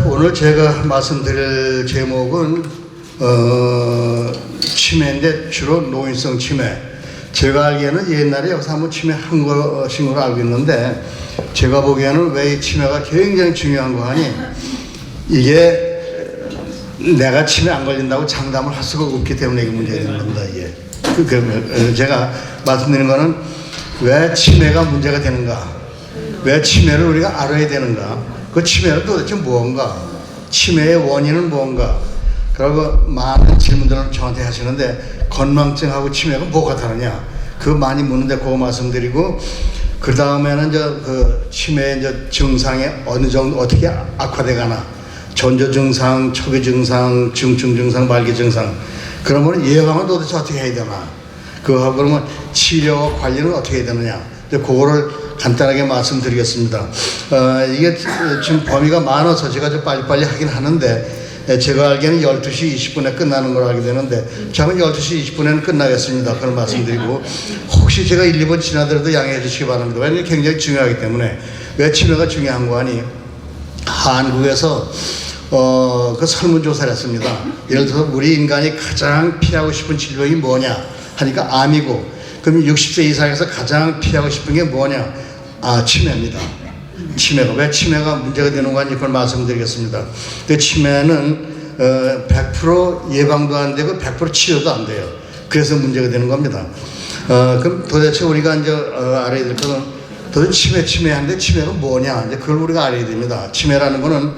오늘 제가 말씀드릴 제목은 치매인데 주로 노인성 치매. 제가 알기에는 옛날에 여기서 한번 치매한 것인 걸로 알고 있는데, 제가 보기에는 왜 이 치매가 굉장히 중요한 거 하니, 이게 내가 치매 안 걸린다고 장담을 할 수가 없기 때문에 이게 문제가 되는 겁니다. 이게 제가 말씀드리는 거는 왜 치매가 문제가 되는가, 왜 치매를 우리가 알아야 되는가, 그 치매는 도대체 무언가, 치매의 원인은 무언가. 그리고 많은 질문들을 저한테 하시는데, 건망증하고 치매가 뭐가 다르냐, 그거 많이 묻는데 그거 말씀드리고, 그 다음에는 그 치매의 증상이 어느 정도 어떻게 악화돼 가나, 전조 증상, 초기 증상, 중증 증상, 말기 증상, 그러면 예방은 도대체 어떻게 해야 되나, 그거 그러면 치료와 관리는 어떻게 해야 되느냐, 그거를 간단하게 말씀드리겠습니다. 이게 지금 범위가 많아서 제가 좀 빨리빨리 하긴 하는데, 제가 알기에는 12시 20분에 끝나는 걸 알게 되는데, 저는 12시 20분에는 끝나겠습니다. 그런 말씀드리고, 혹시 제가 1, 2번 지나더라도 양해해 주시기 바랍니다. 왜냐하면 굉장히 중요하기 때문에. 왜 치매가 중요한 거 아니? 한국에서 그 설문조사를 했습니다. 예를 들어서 우리 인간이 가장 피하고 싶은 질병이 뭐냐 하니까 암이고, 그럼 60세 이상에서 가장 피하고 싶은 게 뭐냐? 치매입니다. 치매가 왜 치매가 문제가 되는 거 그걸 말씀드리겠습니다. 그 치매는 100% 예방도 안 되고 100% 치료도 안 돼요. 그래서 문제가 되는 겁니다. 그럼 도대체 우리가 이제 알아야 될 것은, 도대체 치매한데 치매가 뭐냐, 이제 그걸 우리가 알아야 됩니다. 치매라는 거는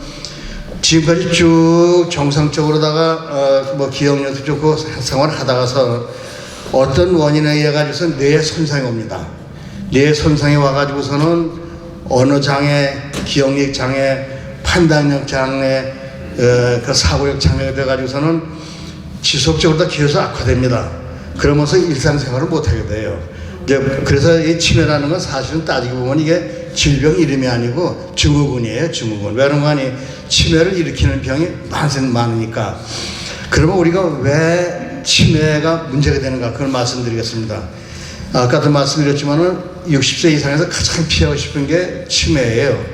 지금까지 쭉 정상적으로다가 뭐 기억력도 좋고 생활을 하다가서 어떤 원인에 의해 가지고서 뇌에 손상이 옵니다. 뇌에 손상이 와가지고서는 언어 장애, 기억력 장애, 판단력 장애, 그 사고력 장애가 돼가지고서는 지속적으로 계속 악화됩니다. 그러면서 일상생활을 못하게 돼요. 이제 그래서 이 치매라는 건 사실은 따지고 보면 이게 질병 이름이 아니고 증후군이에요, 증후군. 왜 그런가 하니, 치매를 일으키는 병이 많으니까. 그러면 우리가 왜 치매가 문제가 되는가, 그걸 말씀드리겠습니다. 아까도 말씀드렸지만은 60세 이상에서 가장 피하고 싶은 게 치매예요.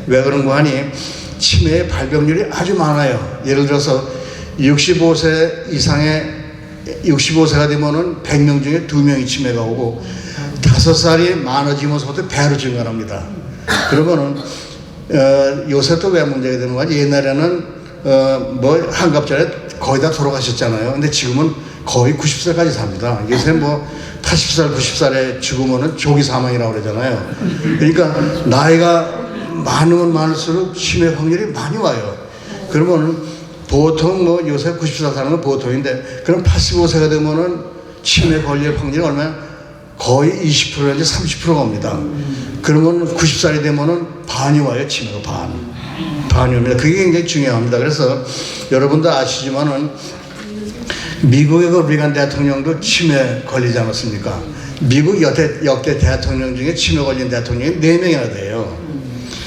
왜 그런 거 하니, 치매의 발병률이 아주 많아요. 예를 들어서 65세 이상의 65세가 되면은 100명 중에 2명이 치매가 오고, 5살이 많아지면서부터 배로 증가합니다. 그러면은 요새 또 왜 문제가 되는 거지? 옛날에는 뭐 한갑자에 거의 다 돌아가셨잖아요. 근데 지금은 거의 90살까지 삽니다. 요새 뭐 80살, 90살에 죽으면은 조기 사망이라고 그러잖아요. 그러니까 나이가 많으면 많을수록 치매 확률이 많이 와요. 그러면은 보통 뭐 요새 90살 사는 건 보통인데, 그럼 85세가 되면은 치매 걸릴 확률이 얼마나? 거의 20%인지 30%가 옵니다. 그러면 90살이 되면은 반이 와요, 치매가 반이 옵니다. 그게 굉장히 중요합니다. 그래서 여러분도 아시지만은 미국의 그 리간 대통령도 치매 걸리지 않았습니까? 미국 역대 대통령 중에 치매 걸린 대통령이 4명이나 돼요.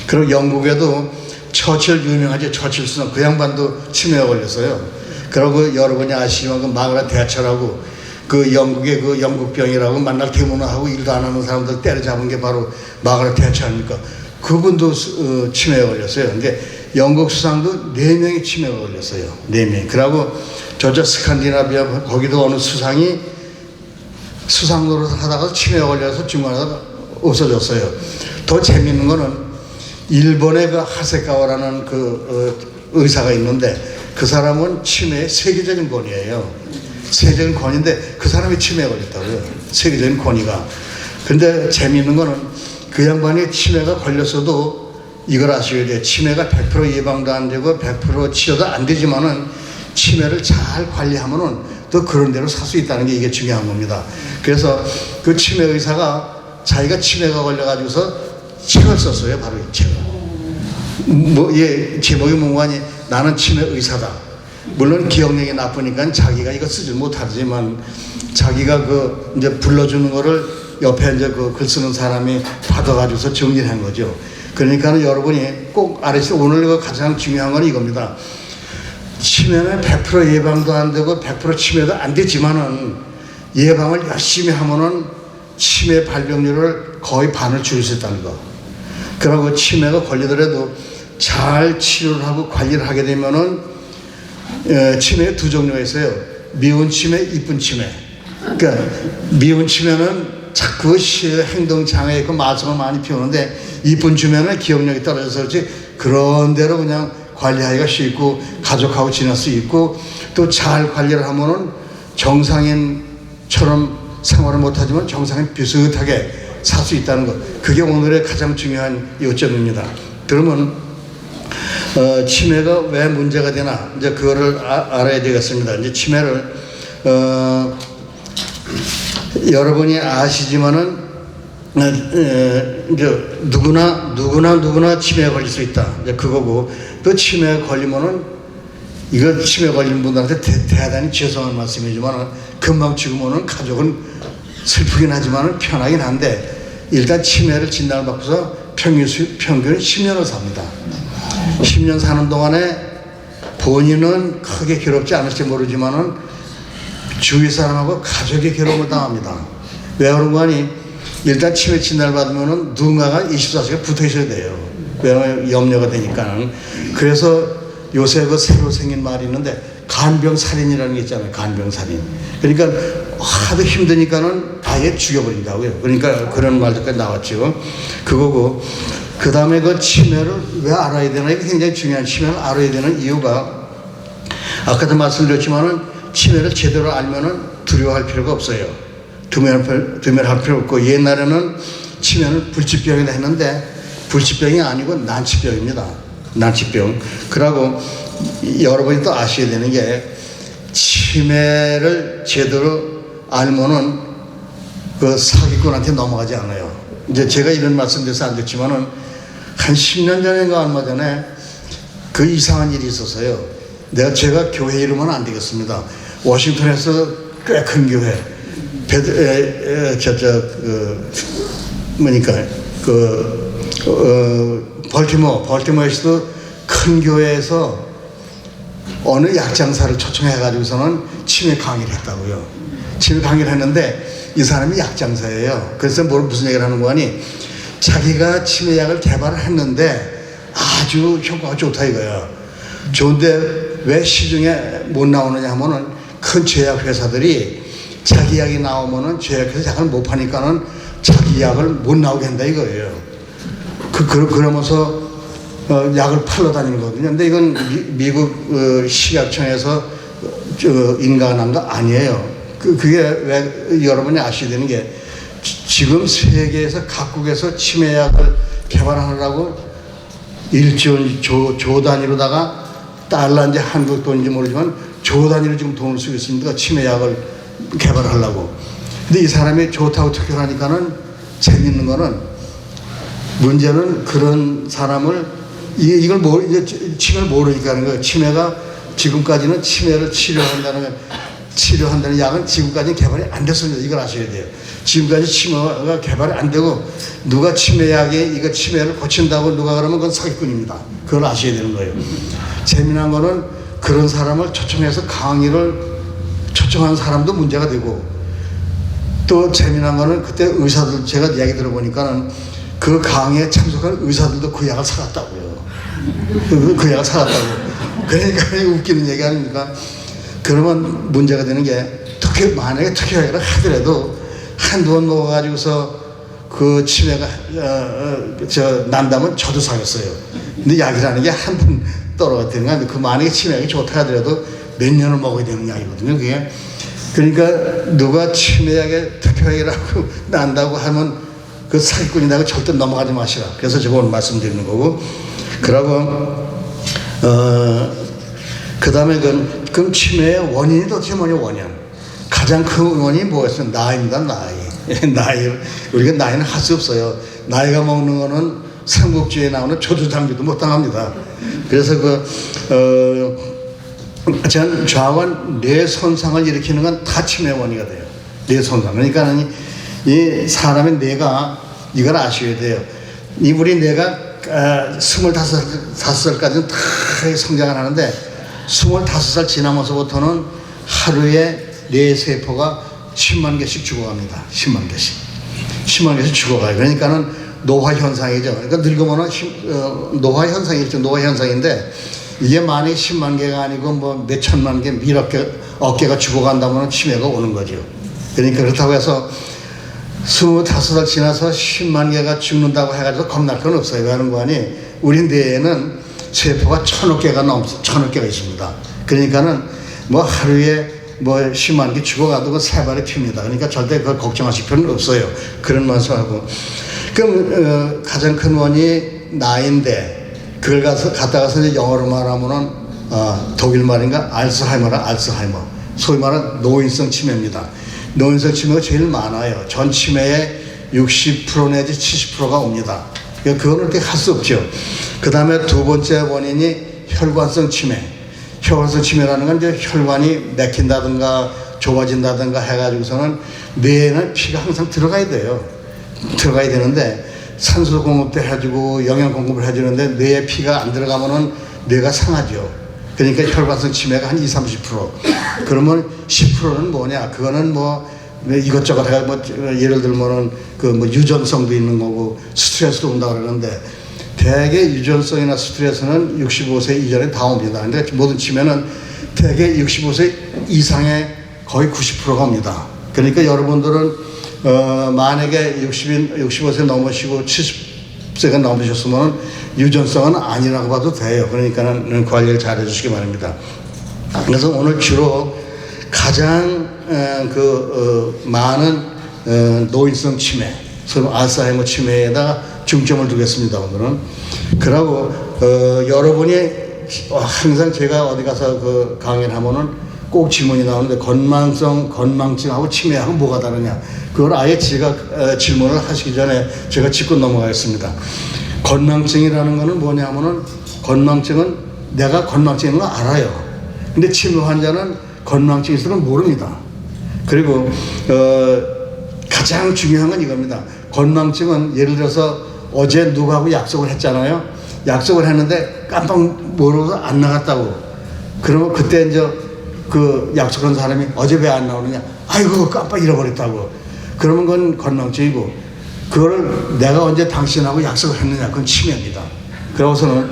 그리고 영국에도 처칠, 유명하죠, 처칠 수는, 그 양반도 치매가 걸렸어요. 그리고 여러분이 아시지만 그 마그라 대처라고, 그 영국의 그 영국병이라고 만날 대문을 하고 일도 안 하는 사람들 때려잡은 게 바로 마그라 대처 아닙니까? 그분도 치매가 걸렸어요. 근데 영국 수상도 4명이 치매가 걸렸어요. 4명. 그러고 저쪽 스칸디나비아 거기도 어느 수상이 수상 노릇을 하다가 치매가 걸려서 중간에 없어졌어요. 더 재밌는 거는 일본의 그 하세카와라는 그 의사가 있는데, 그 사람은 치매의 세계적인 권위예요. 세계적인 권위인데 그 사람이 치매에 걸렸다고요. 세계적인 권위가. 근데 재미있는 거는 그 양반이 치매가 걸렸어도 이걸 아셔야 돼요. 치매가 100% 예방도 안 되고 100% 치료도 안 되지만은 치매를 잘 관리하면은 또 그런 대로 살 수 있다는 게 이게 중요한 겁니다. 그래서 그 치매 의사가 자기가 치매가 걸려가지고서 책을 썼어요. 바로 이 책을. 뭐, 예, 제목이 뭔가 하니, 나는 치매 의사다. 물론 기억력이 나쁘니까 자기가 이거 쓰지 못하지만, 자기가 그 이제 불러주는 거를 옆에 이제 그 글 쓰는 사람이 받아가지고서 정리를 한 거죠. 그러니까 여러분이 꼭 알으시오. 오늘 가장 중요한 건 이겁니다. 치매는 100% 예방도 안 되고 100% 치매도 안 되지만은, 예방을 열심히 하면은 치매 발병률을 거의 반을 줄일 수 있다는 거. 그리고 치매가 걸리더라도 잘 치료를 하고 관리를 하게 되면은 치매의 두 종류가 있어요. 미운 치매, 이쁜 치매. 그러니까 미운 치매는 자꾸 행동 장애 있고 마성을 많이 피우는데, 이쁜 치매는 기억력이 떨어져서 그렇지 그런 대로 그냥 관리하기가 쉽고 가족하고 지낼 수 있고, 또 잘 관리를 하면은 정상인처럼 생활을 못하지만 정상인 비슷하게 살 수 있다는 것, 그게 오늘의 가장 중요한 요점입니다. 그러면 치매가 왜 문제가 되나, 이제 그거를 알아야 되겠습니다. 이제 치매를 여러분이 아시지만은 이제 누구나 치매에 걸릴 수 있다. 이제 그거고, 또 치매에 걸리면은, 이거 치매 걸린 분들한테 대단히 죄송한 말씀이지만 금방 죽으면은 가족은 슬프긴 하지만 편하긴 한데, 일단 치매를 진단을 받고서 평균 10년을 삽니다. 10년 사는 동안에 본인은 크게 괴롭지 않을지 모르지만은 주위 사람하고 가족이 괴로움을 당합니다. 왜 그런 거 아니? 일단 치매 진단을 받으면은 누군가가 24시간 붙어 있어야 돼요. 왜냐면 염려가 되니까는. 그래서 요새 그 새로 생긴 말이 있는데, 간병살인이라는 게 있잖아요. 간병살인. 그러니까 하도 힘드니까는 아예 죽여버린다고요. 그러니까 그런 말들까지 나왔죠. 그거고, 그 다음에 그 치매를 왜 알아야 되나, 이게 굉장히 중요한, 치매를 알아야 되는 이유가, 아까도 말씀드렸지만은 치매를 제대로 알면은 두려워할 필요가 없어요. 두려워할 필요 없고, 옛날에는 치매는 불치병이라 했는데 불치병이 아니고 난치병입니다. 난치병. 그러고 여러분이 또 아셔야 되는 게, 치매를 제대로 알면은 그 사기꾼한테 넘어가지 않아요. 이제 제가 이런 말씀드려서 안 됐지만은 한 10년 전인가 얼마 전에 그 이상한 일이 있었어요. 제가 교회 이름은 안 되겠습니다. 워싱턴에서 꽤 큰 교회, 벌티모어에서도 큰 교회에서 어느 약장사를 초청해가지고서는 치매 강의를 했다고요. 치매 강의를 했는데 이 사람이 약장사예요. 그래서 무슨 얘기를 하는 거니, 자기가 치매약을 개발을 했는데 아주 효과가 좋다 이거야. 좋은데 왜 시중에 못 나오느냐 하면은, 큰 제약 회사들이 자기 약이 나오면은 제약회사 약을 못 파니까는 자기 약을 못 나오게 한다 이거예요. 그러면서 약을 팔러 다니는 거거든요. 근데 이건 미국 식약청에서 인가한 거 아니에요. 그게 왜 여러분이 아셔야 되는 게, 지금 세계에서 각국에서 치매약을 개발하느라고 1조 조 단위로다가, 달러인지 한국 돈인지 모르지만 조 단위로 지금 돈을 쓰고 있습니다. 치매약을 개발하려고. 근데 이 사람이 좋다고 투표하니까는, 재밌는 거는, 문제는 그런 사람을, 이걸 치매를 모르니까 하는 거예요. 치매가 지금까지는 치매를 치료한다는 약은 지금까지 개발이 안 됐습니다. 이걸 아셔야 돼요. 지금까지 치매가 개발이 안 되고, 누가 치매약에 이거 치매를 고친다고 누가 그러면 그건 사기꾼입니다. 그걸 아셔야 되는 거예요. 재미난 거는, 그런 사람을 초청해서 강의를 초청한 사람도 문제가 되고, 또 재미난 거는, 그때 의사들, 제가 이야기 들어보니까는 그 강의에 참석한 의사들도 그 약을 사갔다고요. 그 약을 사갔다고. 그러니까 웃기는 얘기 아닙니까? 그러면 문제가 되는 게, 만약에 특효약을 하더라도 한두 번 먹어가지고서 그 치매가 난다면 저도 사겠어요. 근데 약이라는 게 한 번 떨어뜨리는 거야. 그 만약에 치매약이 좋다 하더라도 몇 년을 먹어야 되는 약이거든요, 그게. 그러니까 누가 치매약에 특효약이라고 난다고 하면 그 사기꾼이라고 절대 넘어가지 마시라. 그래서 제가 오늘 말씀드리는 거고. 그러고 그 다음에 그럼 치매의 원인이 도대체 뭐냐, 원인. 가장 큰 원인이 뭐였어요? 나이입니다, 나이. 우리가 나이는 할 수 없어요. 나이가 먹는 거는 삼국지에 나오는 조주장비도 못 당합니다. 그래서 좌완 뇌 손상을 일으키는 건 다 치매 원인이 돼요. 뇌 손상. 그러니까 이 사람의 뇌가, 이걸 아셔야 돼요. 우리 뇌가 25살까지는 다 성장을 하는데, 25살 지나면서부터는 하루에 뇌세포가 10만 개씩 죽어갑니다. 10만 개씩 죽어가요. 그러니까는 노화 현상이죠. 그러니까 늙으면 노화 현상이죠. 노화 현상인데 이게 만약에 10만 개가 아니고 뭐 몇 천만 개, 어깨가 죽어간다면 치매가 오는 거죠. 그러니까 그렇다고 해서 25살 지나서 10만 개가 죽는다고 해가지고 겁날 건 없어요. 왜 하는 거 아니? 우리 뇌에는 세포가 1000억 개가 1000억 개가 있습니다. 그러니까는 뭐 하루에 뭐 10만 개 죽어가도 그 세 발에 핍니다. 그러니까 절대 그걸 걱정하실 필요는 없어요. 그런 말씀하고. 그럼 가장 큰 원인이 나이인데 그걸 갖다가서 이제 영어로 말하면은 독일 말인가 알츠하이머라 알츠하이머. 소위 말하는 노인성 치매입니다. 노인성 치매가 제일 많아요. 전 치매의 60% 내지 70%가 옵니다. 그거는 어떻게 할 수 없죠. 그 다음에 두 번째 원인이 혈관성 치매. 혈관성 치매라는 건 이제 혈관이 막힌다든가 좁아진다든가 해가지고서는 뇌에는 피가 항상 들어가야 돼요. 들어가야 되는데 산소 공급도 해주고 영양 공급을 해주는데 뇌에 피가 안 들어가면은 뇌가 상하죠. 그러니까 혈관성 치매가 한 20, 30%. 그러면 10%는 뭐냐? 그거는 뭐 이것저것 해가 뭐 예를 들면은 그 뭐 유전성도 있는 거고 스트레스도 온다 그러는데 대개 유전성이나 스트레스는 65세 이전에 다 옵니다. 근데 모든 치매는 대개 65세 이상의 거의 90%가 옵니다. 그러니까 여러분들은 만약에 65세 넘으시고 70세가 넘으셨으면 유전성은 아니라고 봐도 돼요. 그러니까는 관리를 잘 해주시기 바랍니다. 그래서 오늘 주로 가장 많은 노인성 치매, 소위 알츠하이머 치매에다가 중점을 두겠습니다. 오늘은. 그러고 여러분이 항상 제가 어디 가서 그 강의를 하면은 꼭 질문이 나오는데 건망증하고 치매하고 뭐가 다르냐? 그걸 아예 제가 질문을 하시기 전에 제가 짚고 넘어가겠습니다. 건망증이라는 거는 뭐냐면은 건망증은 내가 건망증인 거 알아요. 근데 치매 환자는 건망증이 있으면 모릅니다. 그리고 가장 중요한 건 이겁니다. 건망증은 예를 들어서 어제 누구하고 약속을 했잖아요. 약속을 했는데 깜빡 모르고 안 나갔다고. 그러면 그때 이제 그 약속한 사람이 어제 왜 안 나오느냐? 아이고 깜빡 잃어버렸다고. 그러면 그건 건망증이고 그거를 내가 언제 당신하고 약속을 했느냐? 그건 치매입니다. 그러고서는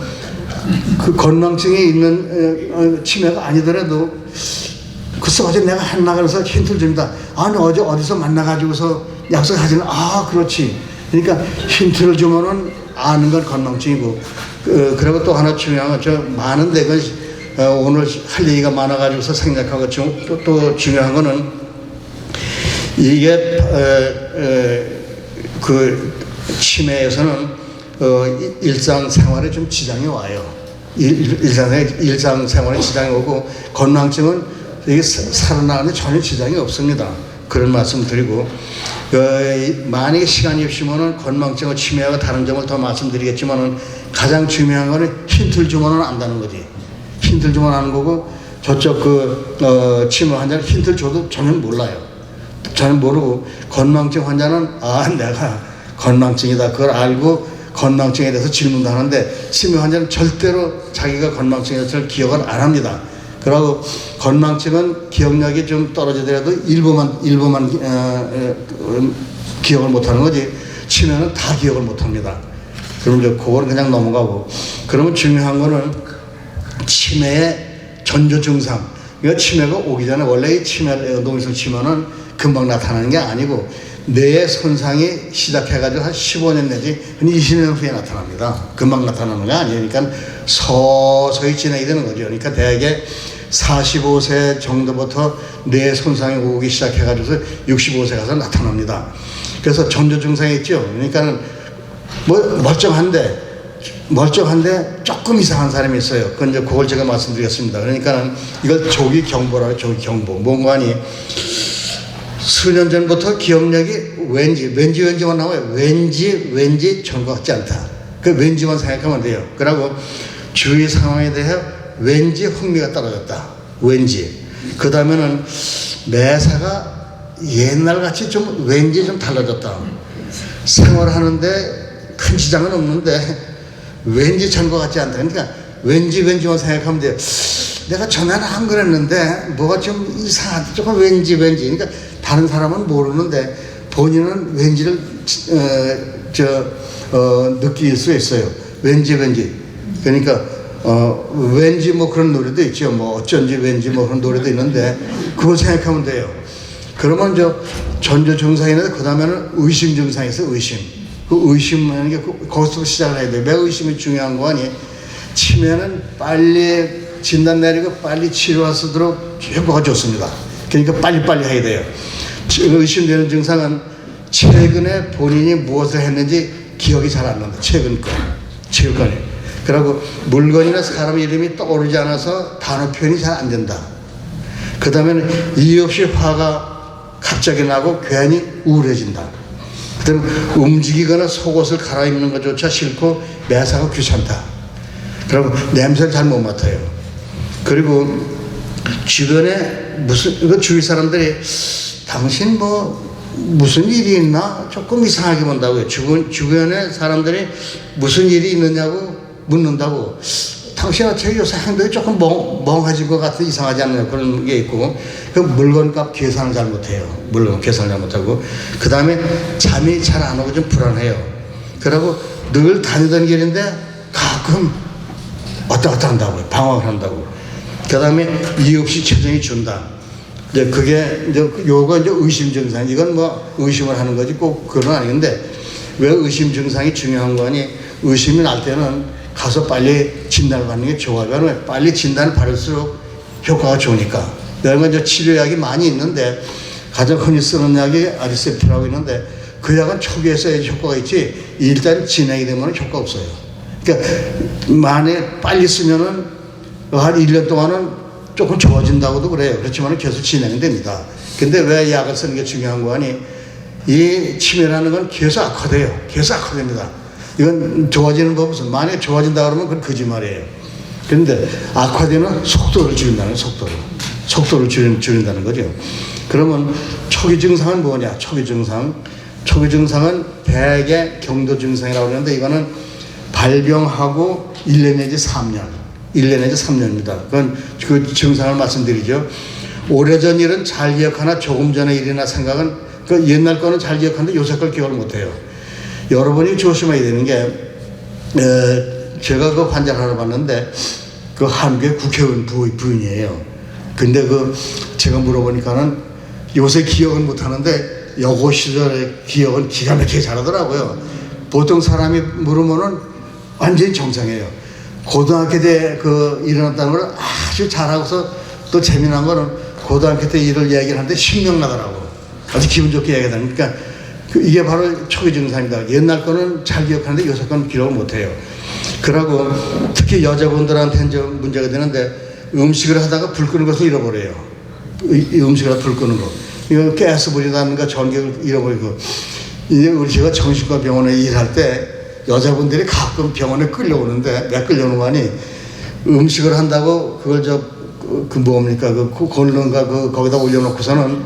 그 건망증이 있는 치매가 아니더라도 글쎄 어제 내가 했나 그래서 힌트를 줍니다. 아니 어제 어디서 만나가지고서 약속하지는 그렇지. 그러니까 힌트를 주면은 아는 건 건망증이고 그리고 또 하나 중요한 건 저 많은데 그 오늘 할 얘기가 많아가지고서 생략하고 또 중요한 거는 이게 그 치매에서는 일상생활에 좀 지장이 와요. 일상생활에 지장이 오고 건망증은 이게 살아나가는데 전혀 지장이 없습니다. 그런 말씀 드리고 만약에 시간이 없으면은 건망증과 치매와 다른 점을 더 말씀드리겠지만은 가장 중요한 거는 힌트를 주면은 안다는 거지. 힌트를 주면 아는 거고 저쪽 치매 환자는 힌트를 줘도 전혀 몰라요. 전혀 모르고 건망증 환자는 내가 건망증이다 그걸 알고 건망증에 대해서 질문도 하는데 치매 환자는 절대로 자기가 건망증이라서 기억을 안 합니다. 그리고 건망증은 기억력이 좀 떨어지더라도 일부만 기억을 못하는 거지 치매는 다 기억을 못합니다. 그럼 이제 그거는 그냥 넘어가고 그러면 중요한 거는 치매의 전조 증상. 그러니까 치매가 오기 전에 원래 이 노인성 치매는 금방 나타나는 게 아니고 뇌의 손상이 시작해가지고 한 15년 내지 한 20년 후에 나타납니다. 금방 나타나는 게 아니니까 서서히 진행이 되는 거죠. 그러니까 대개 45세 정도부터 뇌 손상이 오기 시작해가지고 65세 가서 나타납니다. 그래서 전조 증상이 있죠. 그러니까 뭐 멀쩡한데 조금 이상한 사람이 있어요. 그걸 제가 말씀드리겠습니다. 그러니까 이걸 조기 경보라고 조기 경보. 뭔가 하니 수년 전부터 기억력이 왠지만 나와요. 왠지 전과 같지 않다. 그 왠지만 생각하면 돼요. 그리고 주위 상황에 대해 왠지 흥미가 떨어졌다. 왠지. 그 다음에는 매사가 옛날같이 좀 왠지 좀 달라졌다. 생활하는데 큰 지장은 없는데 왠지 전과 같지 않다. 그러니까 왠지만 생각하면 돼요. 내가 전에는 안 그랬는데 뭐가 좀 이상하다. 조금 왠지. 그러니까 다른 사람은 모르는데 본인은 왠지를 느낄 수 있어요. 왠지. 그러니까 왠지 뭐 그런 노래도 있죠. 뭐 어쩐지 왠지 뭐 그런 노래도 있는데 그거 생각하면 돼요. 그러면 전조 증상이는데 그 다음에는 의심 증상이 있어요. 의심. 그 의심하는 게 거기서 시작을 해야 돼요. 매 의심이 중요한 거 아니. 치매는 빨리 진단 내리고 빨리 치료할 수 있도록 효과가 좋습니다. 그러니까 빨리빨리 해야 돼요. 의심되는 증상은 최근에 본인이 무엇을 했는지 기억이 잘 안 난다. 최근 거니. 그리고 물건이나 사람 이름이 떠오르지 않아서 단어 표현이 잘 안 된다. 그 다음에는 이유 없이 화가 갑자기 나고 괜히 우울해진다. 그 다음에 움직이거나 속옷을 갈아입는 것조차 싫고 매사가 귀찮다. 그리고 냄새를 잘 못 맡아요. 그리고 주변에 주위 사람들이 당신 무슨 일이 있나? 조금 이상하게 본다고요. 주변에 사람들이 무슨 일이 있느냐고 묻는다고. 당신한테 요새 행동이 조금 멍해진 것 같은 이상하지 않나요? 그런 게 있고. 그 물건값 계산을 잘 못해요. 물건 계산을 잘 못하고. 그 다음에 잠이 잘 안 오고 좀 불안해요. 그리고 늘 다니던 길인데 가끔 왔다 갔다 한다고요. 방황을 한다고. 그 다음에 이유 없이 체중이 준다. 그게 요거 의심 증상. 이건 뭐 의심을 하는 거지 꼭 그건 아닌데 왜 의심 증상이 중요한 거니? 의심이 날 때는 가서 빨리 진단을 받는 게 좋아요. 왜냐면 빨리 진단을 받을수록 효과가 좋으니까. 내가 치료약이 많이 있는데 가장 흔히 쓰는 약이 아리세프라고 있는데 그 약은 초기에서 효과가 있지 일단 진행이 되면 효과 없어요. 그러니까 만에 빨리 쓰면은 한 1년 동안은 조금 좋아진다고도 그래요. 그렇지만 계속 진행이 됩니다. 근데 왜 약을 쓰는 게 중요한 거 아니? 이 치매라는 건 계속 악화돼요. 계속 악화됩니다. 이건 좋아지는 법은 만약에 좋아진다 그러면 그건 거짓말이에요. 그런데 악화되는 속도를 줄인다는 속도를 줄인다는 거죠. 그러면 초기 증상은 뭐냐? 초기 증상은 대개 경도 증상이라고 하는데 이거는 발병하고 1년 내지 3년입니다. 그건 그 증상을 말씀드리죠. 오래전 일은 잘 기억하나 조금 전의 일이나 생각은 그 옛날 거는 잘 기억하는데 요새 걸 기억을 못해요. 여러분이 조심해야 되는 게 제가 그 환자를 하러 봤는데 그 한국의 국회의원 부인이에요. 근데 제가 물어보니까는 요새 기억은 못하는데 여고 시절의 기억은 기가 막히게 잘하더라고요. 보통 사람이 물으면은 완전히 정상이에요. 고등학교 때 일어났다는 걸 아주 잘하고서 또 재미난 거는 고등학교 때 일을 이야기를 하는데 신명나더라고. 아주 기분 좋게 이야기하다. 그러니까 이게 바로 초기 증상이다. 옛날 거는 잘 기억하는데 요새 거는 기억을 못해요. 그러고 특히 여자분들한테는 좀 문제가 되는데 음식을 하다가 불 끄는 것을 잃어버려요. 음식을 하다 불 끄는 거. 이거 가스불이라든가 전기를 잃어버리고. 이제 제가 정신과 병원에 일할 때 여자분들이 가끔 병원에 끌려오는데 왜 끌려오는가니 음식을 한다고 그걸 건런가 거기다 올려놓고서는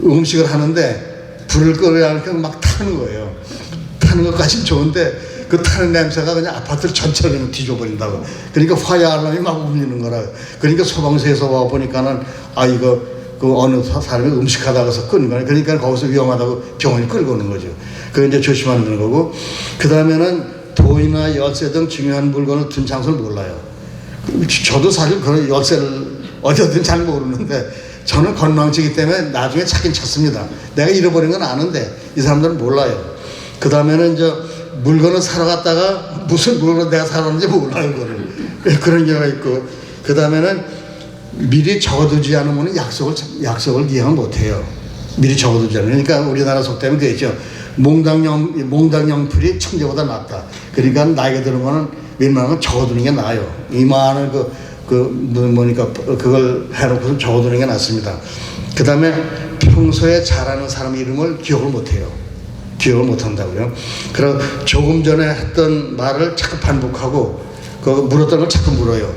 음식을 하는데 불을 끄려야 하니까 막 타는 거예요. 타는 것까지는 좋은데 그 타는 냄새가 그냥 아파트를 전체를 뒤져버린다고. 그러니까 화야 알람이 막 울리는 거라. 그러니까 소방서에서 와 보니까는 이거 어느 사람이 음식하다가서 끄는 거야. 그러니까 거기서 위험하다고 병원에 끌고 오는 거죠. 그거 이제 조심하는 거고. 그 다음에는 돈이나 열쇠 등 중요한 물건을 둔 장소를 몰라요. 저도 사실 그런 열쇠를 어디든 잘 모르는데 저는 건망증이기 때문에 나중에 찾긴 찾습니다. 내가 잃어버린 건 아는데 이 사람들은 몰라요. 그 다음에는 이제 물건을 사러 갔다가 무슨 물건을 내가 사왔는지 몰라요. 그런 경우가 있고. 그 다음에는 미리 적어두지 않으면 약속을 기억을 못해요. 미리 적어두지 않으면. 그러니까 우리나라 속담이 그랬죠. 몽당영필이 청재보다 낫다. 그러니까 나이가 들으면 웬만한 건 적어두는 게 나아요. 이만한 그걸 해놓고서 적어두는 게 낫습니다. 그 다음에 평소에 잘하는 사람 이름을 기억을 못해요. 기억을 못한다고요. 그리고 조금 전에 했던 말을 자꾸 반복하고 물었던 걸 자꾸 물어요.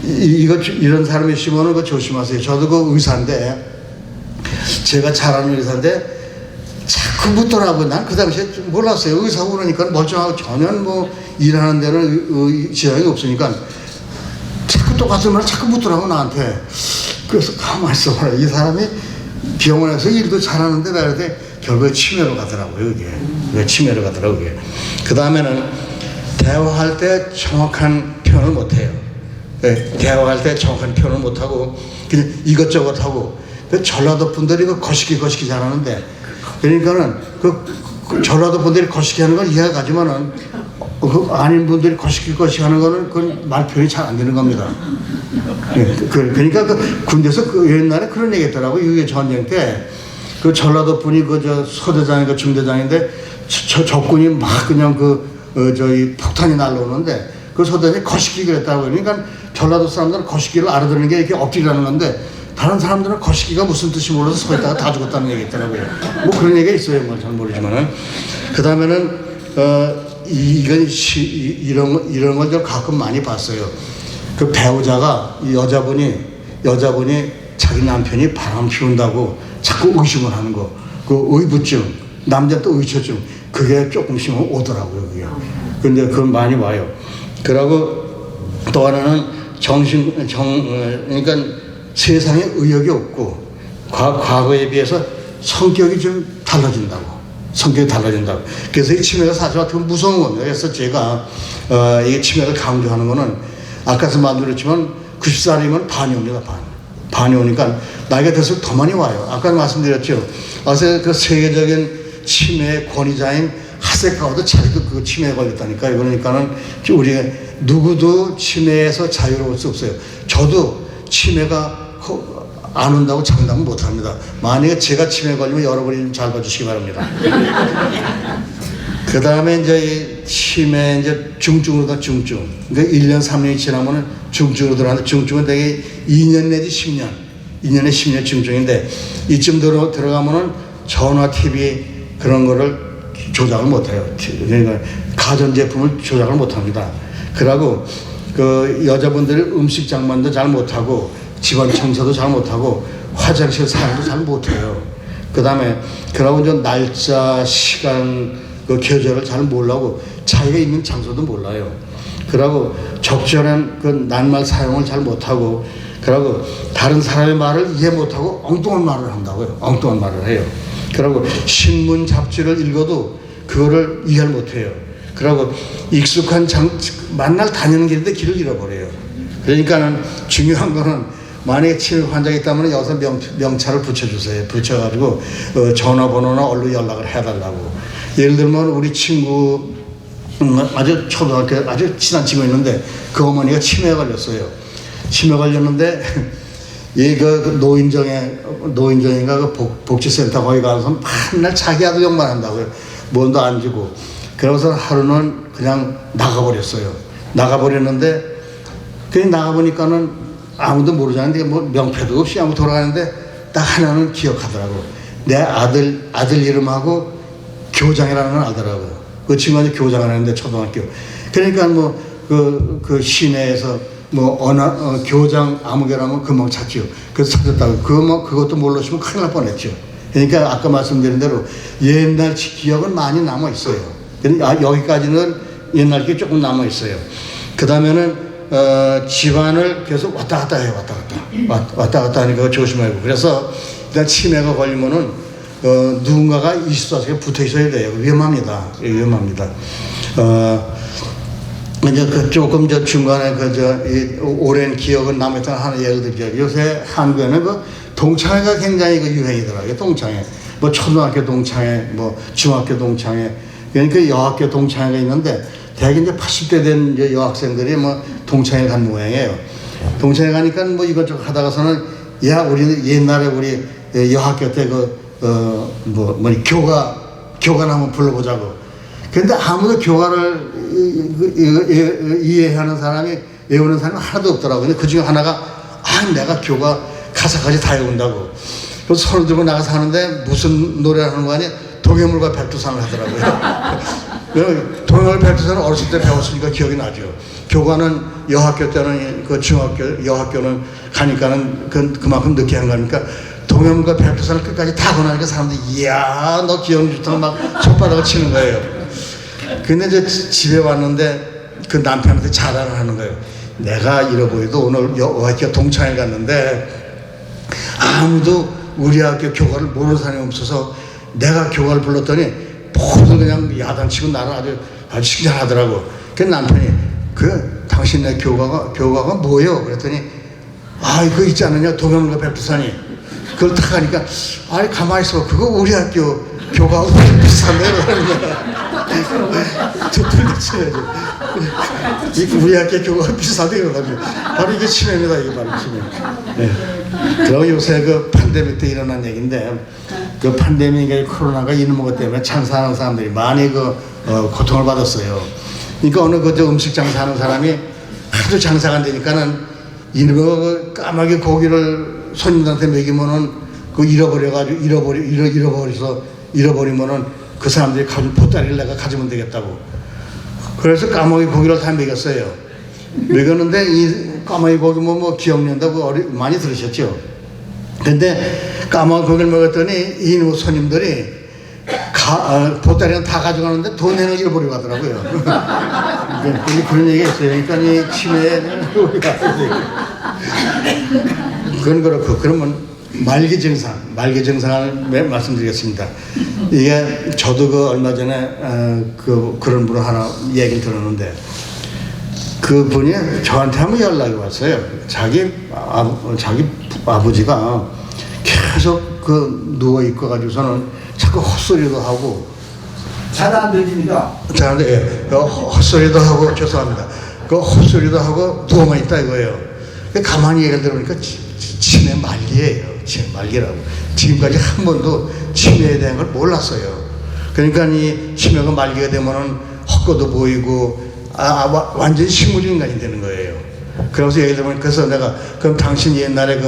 이런 사람이 있으면 그거 조심하세요. 저도 그 의사인데 제가 잘하는 의사인데 자꾸 묻더라고요. 난 그 당시에 몰랐어요. 의사가 그러니까 멀쩡하고 전혀 일하는 데는 지장이 없으니까 자꾸 똑같은 말을 자꾸 묻더라고 나한테. 그래서 가만히 있어봐라. 이 사람이 병원에서 일도 잘하는데 나한테 결국에 치매로 가더라고요. 이게. 치매로 가더라고요, 그게. 그 다음에는 대화할 때 정확한 표현을 못해요. 대화할 때 정확한 표현을 못하고 그냥 이것저것 하고. 전라도 분들이 그 거시기 잘하는데, 그러니까는 그 전라도 분들이 거시기 하는 건 이해가 가지만은 그 아닌 분들이 거시기 하는 거는 그건 말 표현이 잘 안 되는 겁니다. 그러니까 그 군대에서 그 옛날에 그런 얘기 했더라고요. 6.25 전쟁 때 그 전라도 분이 그 저 서대장인가 중대장인데 적군이 막 그냥 저희 폭탄이 날라오는데 그 서대장이 거시기 그랬다고. 그러니까 전라도 사람들은 거시기를 알아듣는 게 이렇게 엎드리라는 건데, 다른 사람들은 거시기가 무슨 뜻이 몰라서 서 있다가 다 죽었다는 얘기 있더라고요. 뭐 그런 얘기가 있어요. 뭐 잘 모르지만은. 그 다음에는 이건 이런 걸 좀 가끔 많이 봤어요. 그 배우자가 여자분이 자기 남편이 바람 피운다고 자꾸 의심을 하는 거, 그 의부증, 남자 또 의처증, 그게 조금씩 오더라고요, 그게. 근데 그건 많이 와요. 그러고 또 하나는 그러니까 세상에 의욕이 없고 과거에 비해서 성격이 좀 달라진다고. 그래서 이 치매가 사실 어떻게 보면 무서운 겁니다. 그래서 제가 이 치매를 강조하는 거는 아까서 말씀드렸지만 90살이면 반이 옵니다. 반이 오니까 나이가 들수록 더 많이 와요. 아까 말씀드렸죠. 어제 그 세계적인 치매의 권위자인 하세카와도 자기도 그 치매에 걸렸다니까요. 그러니까는 우리 누구도 치매에서 자유로울 수 없어요. 저도 치매가 안 온다고 장담은 못 합니다. 만약에 제가 치매에 걸리면 여러분이 좀 잘 봐주시기 바랍니다. 그 다음에 이제 치매 이제 중증으로 가 중증. 그러니까 1년, 3년이 지나면은 중증으로 들어가는데, 중증은 되게 2년 내지 10년. 2년에 10년 중증인데, 이쯤 들어가면은 전화, TV 그런 거를 조작을 못 해요. 그러니까 가전제품을 조작을 못 합니다. 그러고 그 여자분들이 음식 장만도 잘 못하고, 집안 청소도 잘 못하고, 화장실 사용도 잘 못해요. 그 다음에 그러고 이제 날짜, 시간, 그 계절을 잘 몰라고, 자기가 있는 장소도 몰라요. 그러고 적절한 그 낱말 사용을 잘 못하고, 그러고 다른 사람의 말을 이해 못하고 엉뚱한 말을 한다고요. 엉뚱한 말을 해요. 그러고 신문 잡지를 읽어도 그거를 이해를 못해요. 그러고 익숙한 만날 다니는 길인데 길을 잃어버려요. 그러니까는 중요한 거는, 만약에 치매 환자가 있다면 여기서 명찰을 붙여주세요. 붙여가지고 전화번호나 얼른 연락을 해달라고. 예를 들면 우리 친구, 아주 초등학교 아주 친한 친구 있는데 그 어머니가 치매에 걸렸어요. 치매 걸렸는데 그 노인정인가 그 복지센터 거기 가서 맨날 자기 아들 욕만 한다고요. 뭔도 안 주고. 그러고서 하루는 그냥 나가버렸는데, 그냥 나가보니까는 아무도 모르잖아요. 뭐 명패도 없이 아무 돌아가는데 딱 하나는 기억하더라고. 내 아들 이름하고 교장이라는 걸 알더라고요. 그 친구가 교장을 하는데 초등학교. 그러니까 뭐 그 시내에서 뭐 교장 아무개라면 금방 찾죠. 그래서 찾았다고. 그것도 모르시면 큰일 날 뻔했죠. 그러니까 아까 말씀드린 대로 옛날 기억은 많이 남아 있어요. 여기까지는 옛날 게 조금 남아 있어요. 그 다음에는 집안을 계속 왔다 갔다 해요. 왔다 갔다 하니까 조심하고. 그래서 일단 치매가 걸리면은 누군가가 24시간 붙어 있어야 돼요. 위험합니다. 이제 조금 중간에 오랜 기억은 남았던 하나 예를 들죠. 요새 한국에는 동창회가 굉장히 유행이더라고요. 동창회. 뭐 초등학교 동창회, 뭐 중학교 동창회. 그러니까 여학교 동창회가 있는데, 대개 이제 80대 된 여학생들이 뭐 동창회 간 모양이에요. 동창회 가니까 뭐 이것저것 하다가서는, 우리 옛날에 우리 여학교 때 교관 한번 불러보자고. 근데 아무도 교관을 이해하는 사람이, 외우는 사람이 하나도 없더라고요. 근데 그 중에 하나가, 내가 교가 가사까지 다 외운다고. 그래서 손을 들고 나가서 하는데 무슨 노래를 하는 거 아니야? 동해물과 백두산을 하더라고요. 동해물 백두산은 어렸을 때 배웠으니까 기억이 나죠. 교관은 여학교 때는 중학교, 여학교는 가니까는 그만큼 늦게 한 거니까 동해물과 백두산을 끝까지 타고 나니까 사람들이, 이야, 너 기억이 좋다고 막 손바닥을 치는 거예요. 근데 이제 집에 왔는데 그 남편한테 자랑을 하는 거예요. 내가 잃어버려도 오늘 여학교 동창회 갔는데 아무도 우리 학교 교과를 모르는 사람이 없어서 내가 교과를 불렀더니 모두 그냥 야단치고 나를 아주 칭찬하더라고. 그 남편이 당신네 교가가 뭐예요? 그랬더니 그거 있지 않느냐 동영로 백두산이 그걸 탁 하니까 아니 가만히 있어 그거 우리 학교 교가하고 비슷한데 그러는 거야. 듣는데 치매죠. 우리 학교 교가가 비슷하대 그러가지고 바로 이게 치매입니다. 이게 바로 치매. 네. 그리고 요새 그 팬데믹 때 일어난 얘기인데 그 팬데믹의 코로나가 이놈의 것 때문에 장사하는 사람들이 많이 고통을 받았어요. 그러니까 어느 음식 장사하는 사람이 하도 장사가 안 되니까는 이놈의 까마귀 고기를 손님들한테 먹이면은 잃어버리면은 그 사람들이 가지고 보따리를 내가 가지면 되겠다고. 그래서 까마귀 고기를 다 먹였어요. 먹였는데 이 까마귀 고기 뭐 기억난다고 많이 들으셨죠? 근데 까마귀 고기를 먹었더니 이놈의 손님들이 보따리는 다 가져가는데 돈에는 잃어버리고 하더라고요. 그런 얘기가 있어요. 그러니까 이 치매는 우리가 그건 그렇고 그러면 말기 증상을 말씀드리겠습니다. 이게 저도 얼마 전에 그런 분을 하나 얘기를 들었는데 그분이 저한테 한번 연락이 왔어요. 자기 아버지가 계속 누워 있고 가지고서는 자꾸 헛소리도 하고 잘 안 들립니다. 잘하는데 헛소리도 하고 죄송합니다. 헛소리도 하고 누워만 있다 이거예요. 가만히 얘기를 들어보니까 치매 말기예요. 치매 말기라고. 지금까지 한 번도 치매에 대한 걸 몰랐어요. 그러니까 이 치매가 말기가 되면은 헛것도 보이고 완전히 식물인 인간이 되는 거예요. 그래서 얘기 들어보니까 그래서 내가 그럼 당신 옛날에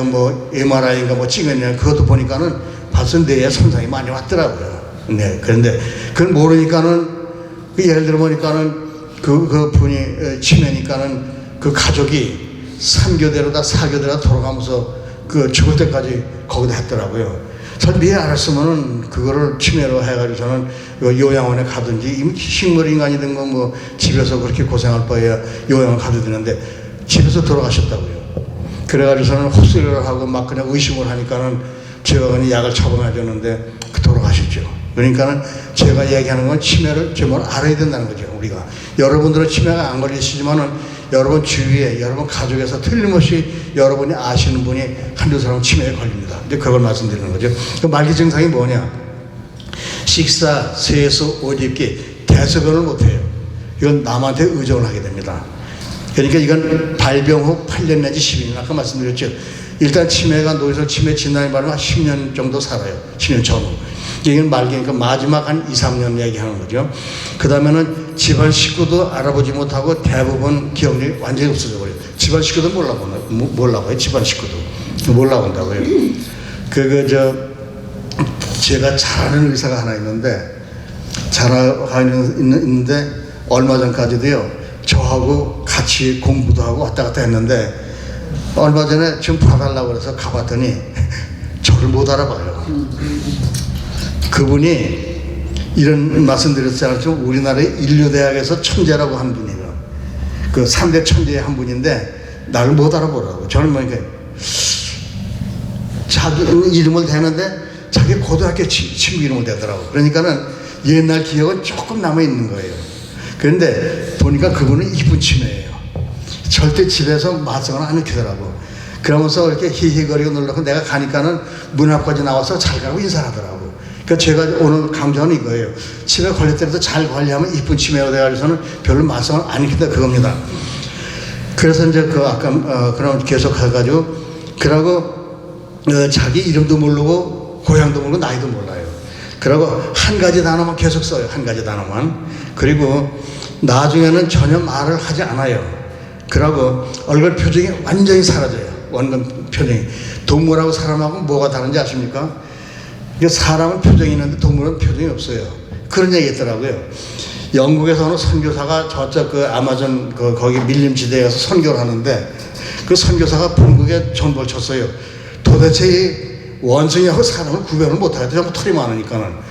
MRI인가 찍었냐 그것도 보니까는 벌써 뇌에 손상이 많이 왔더라고요. 네. 그런데 그걸 모르니까는 예를 들어보니까는 그 분이 치매니까는 그 가족이 3교대로다 4교대로다 돌아가면서 죽을 때까지 거기다 했더라고요. 전 미리 알았으면은 그거를 치매로 해가지고 저는 요양원에 가든지 식물인간이든 집에서 그렇게 고생할 바에야 요양원 가도 되는데 집에서 돌아가셨다고요. 그래가지고 저는 헛소리를 하고 막 그냥 의심을 하니까는 제가 그냥 약을 처방해 줬는데 돌아가셨죠. 그러니까는 제가 얘기하는 건 치매를 제발 알아야 된다는 거죠. 우리가 여러분들은 치매가 안 걸리시지만은 여러분 주위에 여러분 가족에서 틀림없이 여러분이 아시는 분이 한두 사람 치매에 걸립니다. 이제 그걸 말씀드리는 거죠. 그 말기 증상이 뭐냐? 식사, 세수, 옷 입기 대소변을 못해요. 이건 남한테 의존을 하게 됩니다. 그러니까 이건 발병 후 8년 내지 10년 아까 말씀드렸죠. 일단 치매가 노인성 치매 진단이 받으면 한 10년 정도 살아요. 10년 전후. 이건 말기니까 마지막 한 2, 3년 얘기하는 거죠. 그 다음에는 집안 식구도 알아보지 못하고 대부분 기억력이 완전히 없어져 버려요. 집안 식구도 몰라봐요. 집안 식구도. 몰라본다고요. 제가 잘 아는 의사가 하나 있는데, 얼마 전까지도요, 저하고 같이 공부도 하고 왔다 갔다 했는데, 얼마 전에 좀 봐달라고 그래서 가봤더니, 저를 못 알아봐요. 그분이 이런 말씀드렸잖아요. 우리나라의 인류대학에서 천재라고 한 분이에요. 그 3대 천재의 한 분인데 나를 못 알아보라고. 저는 그러니까 자기 이름을 대는데 자기 고등학교 친구 이름을 대더라고. 그러니까는 옛날 기억은 조금 남아있는 거예요. 그런데 보니까 그분은 이쁜 치매예요. 절대 집에서 말썽을 안 일으키더라고. 그러면서 이렇게 히히거리고 놀라고 내가 가니까는 문 앞까지 나와서 잘 가라고 인사를 하더라고. 그러니까 제가 오늘 강조하는 이거예요. 치매 걸렸더라도 잘 관리하면 이쁜 치매가 돼가지고서는 별로 말썽을 안 일으킨다 그겁니다. 그래서 이제 그럼 계속 해가지고 그러고 자기 이름도 모르고 고향도 모르고 나이도 몰라요. 그러고 한 가지 단어만 계속 써요. 한 가지 단어만. 그리고 나중에는 전혀 말을 하지 않아요. 그러고 얼굴 표정이 완전히 사라져요. 원근 표정이. 동물하고 사람하고 뭐가 다른지 아십니까? 사람은 표정이 있는데 동물은 표정이 없어요. 그런 얘기 있더라고요. 영국에서 어느 선교사가 저쪽 아마존 거기 밀림지대에서 선교를 하는데 그 선교사가 본국에 전보를 쳤어요. 도대체 이 원숭이하고 사람을 구별을 못하겠다. 전부 털이 많으니까는.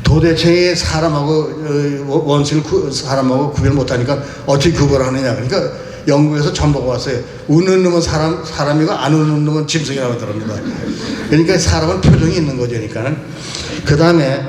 도대체 사람하고 사람하고 구별 못하니까 어떻게 구별을 하느냐. 그러니까 영국에서 전보가 왔어요. 웃는 놈은 사람이고 안 웃는 놈은 짐승이라고 그럽니다. 그러니까 사람은 표정이 있는 거죠. 그러니까는. 그 다음에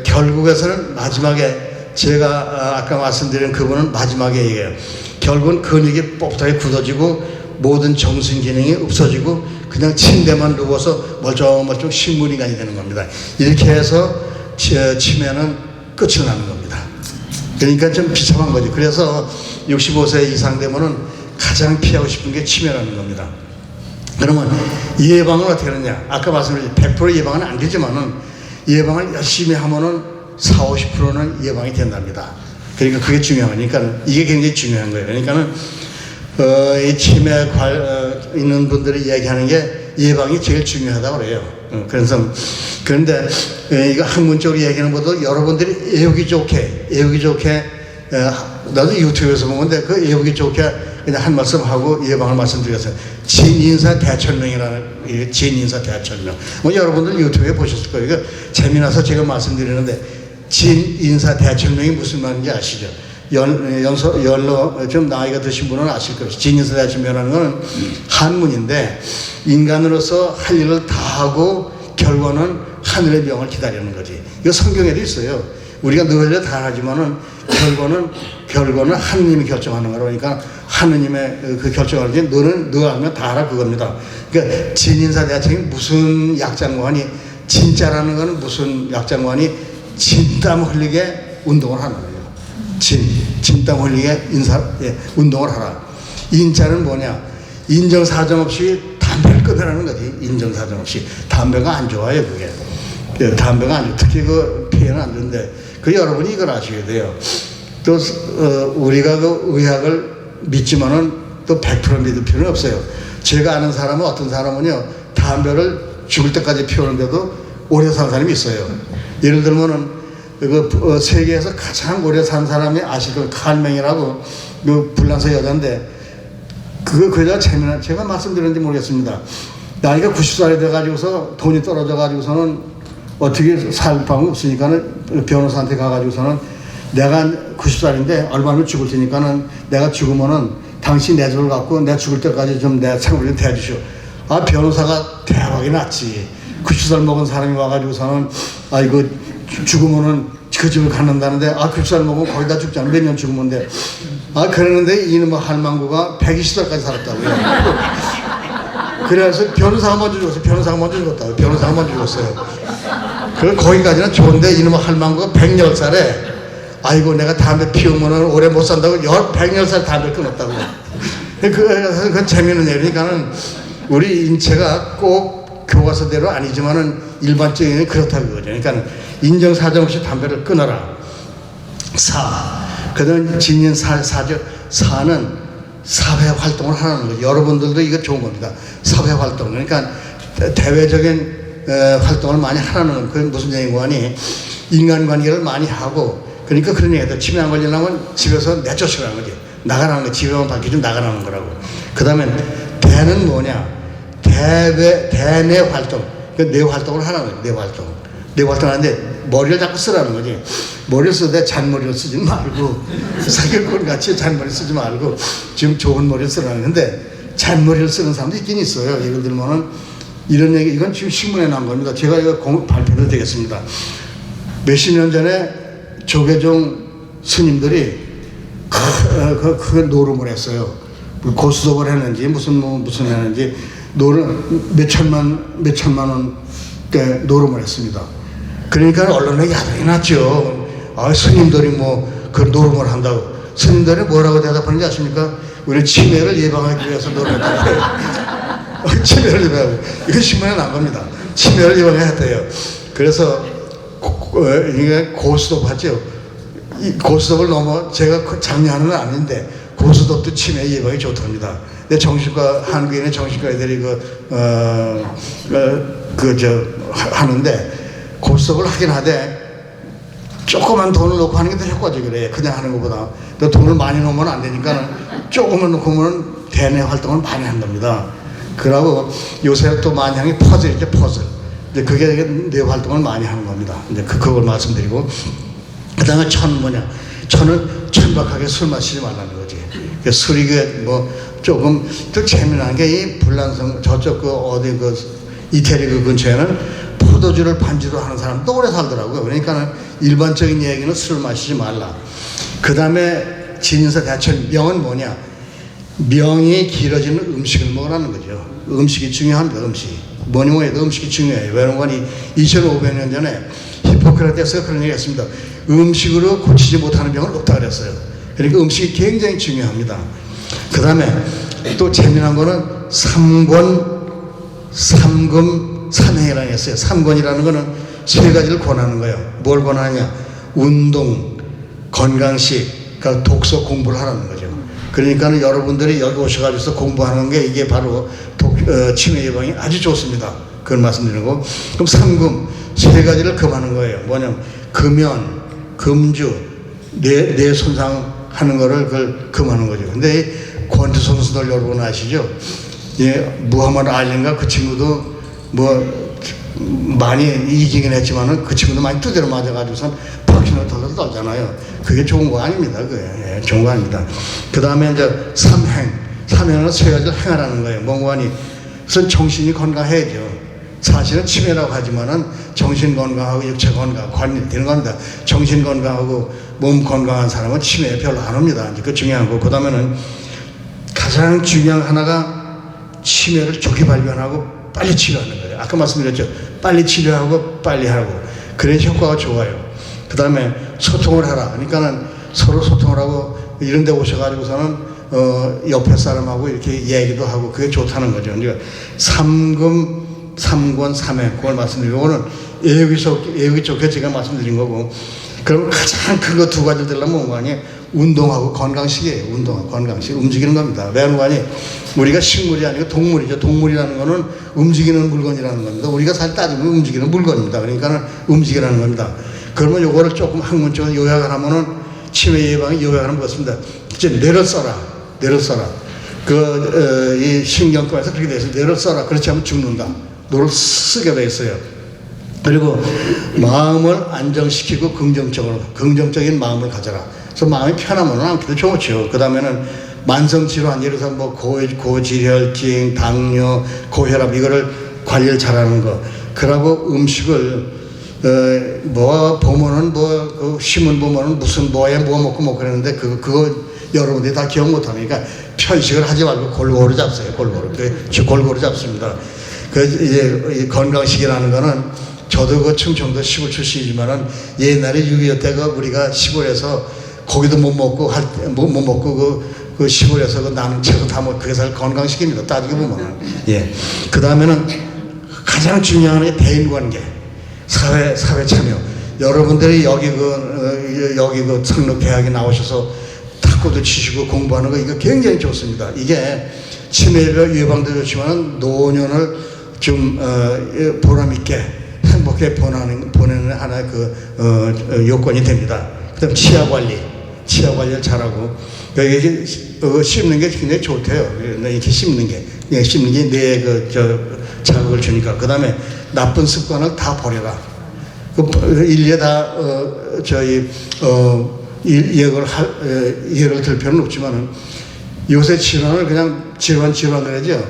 결국에서는 마지막에 제가 아까 말씀드린 그분은 마지막에 얘기해요. 결국은 근육이 뻣뻣하게 굳어지고 모든 정신 기능이 없어지고 그냥 침대만 누워서 멀쩡멀쩡 식물인간이 되는 겁니다. 이렇게 해서 치매는 끝이 나는 겁니다. 그러니까 좀 비참한 거죠. 그래서 65세 이상 되면은 가장 피하고 싶은 게 치매라는 겁니다. 그러면 예방을 어떻게 하느냐? 아까 말씀드린 100% 예방은 안 되지만은 예방을 열심히 하면은 40, 50%는 예방이 된답니다. 그러니까 그게 중요한 거니까 이게 굉장히 중요한 거예요. 그러니까는 이 치매 있는 분들이 얘기하는 게 예방이 제일 중요하다고 그래요. 그런데 이거 학문적으로 얘기하는 것보다 여러분들이 애우기 좋게 나도 유튜브에서 보는데 그 애우기 좋게 그냥 한 말씀 하고 예방을 말씀드렸어요. 진인사 대천명이라는 진인사 대천명. 뭐 여러분들 유튜브에 보셨을 거예요. 이거 재미나서 제가 말씀드리는데 진인사 대천명이 무슨 말인지 아시죠? 연로 좀 나이가 드신 분은 아실 거예요. 진인사 대천명이라는 건 한문인데 인간으로서 할 일을 다 하고 결과는 하늘의 명을 기다리는 거지. 이거 성경에도 있어요. 우리가 늘 다 하지만은 결과는 하느님이 결정하는 거라. 그러니까 하느님의 그 결정을 때 너는 너 하면 다 하라 그겁니다. 그러니까 진인사 대천명이 무슨 약장관이 진짜라는 거는 무슨 약장관이 진땀 흘리게 운동을 하는 거예요. 진땀 흘리게 운동을 하라. 인자는 뭐냐? 인정사정 없이 담배를 끊으라는 거지. 인정사정 없이. 담배가 안 좋아요, 그게. 담배가 안 좋아. 특히 그 피해는 안 좋은데. 그 여러분이 이걸 아셔야 돼요. 또, 우리가 그 의학을 믿지만은 또 100% 믿을 필요는 없어요. 제가 아는 사람은 어떤 사람은요, 담배를 죽을 때까지 피우는데도 오래 산 사람이 있어요. 예를 들면은, 세계에서 가장 오래 산 사람이 아실 거예요. 칼맹이라고, 그 불란서 여자인데, 그 여자 재미난, 제가 말씀드렸는지 모르겠습니다. 나이가 90살이 돼가지고서 돈이 떨어져가지고서는 어떻게 살 방법이 없으니까는 변호사한테 가가지고서는 내가 90살인데 얼마나 죽을 테니까는 내가 죽으면은 당신 내 집을 갖고 내가 죽을 때까지 좀 내 생활을 좀 대주시오. 아, 변호사가 대박이 났지. 90살 먹은 사람이 와가지고서는 이거 죽으면은 그 집을 갖는다는데 90살 먹으면 거의 다 죽잖아. 몇 년 죽으면 돼. 그러는데 이놈의 할망구가 120살까지 살았다고요. 그래서 변호사가 먼저 죽었어요. 변호사가 먼저 죽었어요. 거기까지는 좋은데 이놈의 할망구가 110살에 아이고 내가 담배 피우면은 오래 못 산다고 110살 담배 끊었다고. 그건 재미있는 얘기니까는 우리 인체가 꼭 교과서대로 아니지만은 일반적인 그렇다고 그러죠. 그러니까 인정사정 없이 담배를 끊어라. 그다음 진인 사는 사회 활동을 하는 거죠. 여러분들도 이거 좋은 겁니다. 사회 활동. 그러니까 대외적인 활동을 많이 하라는 건 그게 무슨 얘기고 하니 인간관계를 많이 하고 그러니까 그런 얘기다. 치매 안 걸리려면 집에서 내쫓으라는 거지. 나가라는 거. 집에만 밖에 좀 나가라는 거라고. 그 다음에 대는 뭐냐? 대내 활동. 내 활동을 하라는 거지. 내 활동. 내 활동하는데 머리를 자꾸 쓰라는 거지. 머리를 쓰되 잔머리를 쓰지 말고 사기꾼 같이 잔머리 쓰지 말고 지금 좋은 머리를 쓰라는 건데 잔머리를 쓰는 사람도 있긴 있어요. 예를 들면은 이런 얘기, 이건 지금 신문에 나온 겁니다. 제가 이거 발표도 되겠습니다. 몇십 년 전에 조계종 스님들이 그 노름을 했어요. 고수톱을 했는지 무슨 했는지 몇천만 원대 노름을 했습니다. 그러니까 언론에 야단이 났죠. 스님들이 그 노름을 한다고. 스님들이 뭐라고 대답하는지 아십니까? 우리 치매를 예방하기 위해서 노력했다고. 치매를 예방하고. 이거 신문에 난 겁니다. 치매를 예방해야 돼요. 그래서 이게 고수톱 하죠. 이 고수톱을 넘어 제가 장려하는 건 아닌데 고수톱도 치매 예방이 좋답니다. 근데 정신과 한국인의 정신과 애들이 하는데 고수톱을 하긴 하되 조그만 돈을 넣고 하는 게 더 효과적이래. 그냥 하는 것보다. 또 돈을 많이 넣으면 안 되니까 조금만 넣고 하면 대내 활동을 많이 한답니다. 그러고 요새 또 많이 하는 게 퍼즐이죠, 퍼즐. 이제 그게 뇌 활동을 많이 하는 겁니다. 이제 그걸 말씀드리고. 그 다음에 천은 천박하게 술 마시지 말라는 거지. 술이 조금 또 재미난 게 이 불란성 저쪽 어디 이태리 그 근처에는 포도주를 반주로 하는 사람도 오래 살더라고요. 그러니까 일반적인 얘기는 술을 마시지 말라. 그 다음에 진인사 대천 명은 뭐냐? 명이 길어지는 음식을 먹으라는 거죠. 음식이 중요합니다. 음식이. 뭐니 해도 음식이 중요해요. 외론관이 2500년 전에 히포크라테스가 그런 얘기 했습니다. 음식으로 고치지 못하는 병은 없다 그랬어요. 그러니까 음식이 굉장히 중요합니다. 그 다음에 또 재미난 거는 삼금 삼행이라고 했어요. 삼권이라는 거는 세 가지를 권하는 거예요. 뭘 권하냐? 운동, 건강식, 그러니까 독서 공부를 하라는 거죠. 그러니까 여러분들이 여기 오셔가지고 공부하는 게 이게 바로 치매 예방이 아주 좋습니다. 그걸 말씀드리는 거. 그럼 삼금 세 가지를 금하는 거예요. 뭐냐면 금연, 금주, 뇌 손상하는 거를 그걸 금하는 거죠. 근데 권투 선수들 여러분 아시죠? 예, 무하마드 알리인가 그 친구도 뭐 많이 이기긴 했지만은 그 친구도 많이 두드려 맞아가지고선 박신을 털러 떨잖아요. 그게 좋은 거 아닙니다. 그게 예, 좋은 거 아닙니다. 그 다음에 이제 삼행은 세 가지를 행하라는 거예요. 뭔가니 우선 정신이 건강해야죠. 사실은 치매라고 하지만은 정신 건강하고 육체 건강 관련이 되는 겁니다. 정신 건강하고 몸 건강한 사람은 치매 별로 안 옵니다. 그 중요한 거. 그 다음에는 가장 중요한 하나가 치매를 조기 발견하고 빨리 치료하는 거예요. 아까 말씀드렸죠. 빨리 치료하고 빨리 하고. 그래야 효과가 좋아요. 그 다음에 소통을 하라. 그러니까는 서로 소통을 하고 이런 데 오셔가지고서는 옆에 사람하고 이렇게 얘기도 하고 그게 좋다는 거죠. 그러니까 삼권, 삼행 그걸 말씀드리고 이거는 애우기 좋게 제가 말씀드린 거고 그럼 가장 큰 거 두 가지를 들려면 뭔가 아니에요? 운동하고 건강식이에요. 운동하고 건강식 움직이는 겁니다. 왜 그러니 우리가 식물이 아니고 동물이죠. 동물이라는 거는 움직이는 물건이라는 겁니다. 우리가 사실 따지면 움직이는 물건입니다. 그러니까 움직이라는 겁니다. 그러면 요거를 조금 학문적으로 요약을 하면은 치매 예방에 요약을 하면 그렇습니다. 이제 뇌를 써라. 이 신경과에서 그렇게 돼 있어요. 뇌를 써라. 그렇지 않으면 죽는다. 뇌를 쓰게 돼 있어요. 그리고 마음을 안정시키고 긍정적인 마음을 가져라. 그래서 마음이 편하면 않기도 좋죠. 그 다음에는 만성질환, 예를 들어서 뭐 고지혈증, 당뇨, 고혈압 이거를 관리를 잘하는 거. 그러고 음식을 보면은 그 신문 보면은 무슨 뭐 먹고 그러는데 그거 여러분들이 다 기억 못하니까 편식을 하지 말고 골고루 잡세요. 골고루 잡습니다. 이제 건강식이라는 거는 저도 그 충청도 시골 출신이지만은 옛날에 6.25 때가 우리가 시골에서 고기도 못 먹고 그 시골에서 그 나는 채소 다 먹고 그게 사실 건강식입니다. 따지고 보면은. 예. 그 다음에는 가장 중요한 게 대인관계. 사회 참여. 여러분들이 여기 그 성록대학에 나오셔서 탁구도 치시고 공부하는 거 이거 굉장히 좋습니다. 이게 치매 예방도 좋지만 노년을 좀 보람있게 행복하게 보내는 하나의 요건이 됩니다. 그다음 치아 관리를 잘하고 여기 씹는 게 굉장히 좋대요. 이렇게 씹는 게 뇌에 자극을 주니까. 그다음에 나쁜 습관을 다 버려라. 일일이 다 예를 들 필요는 없지만은 요새 질환을 그냥 질환 그러죠.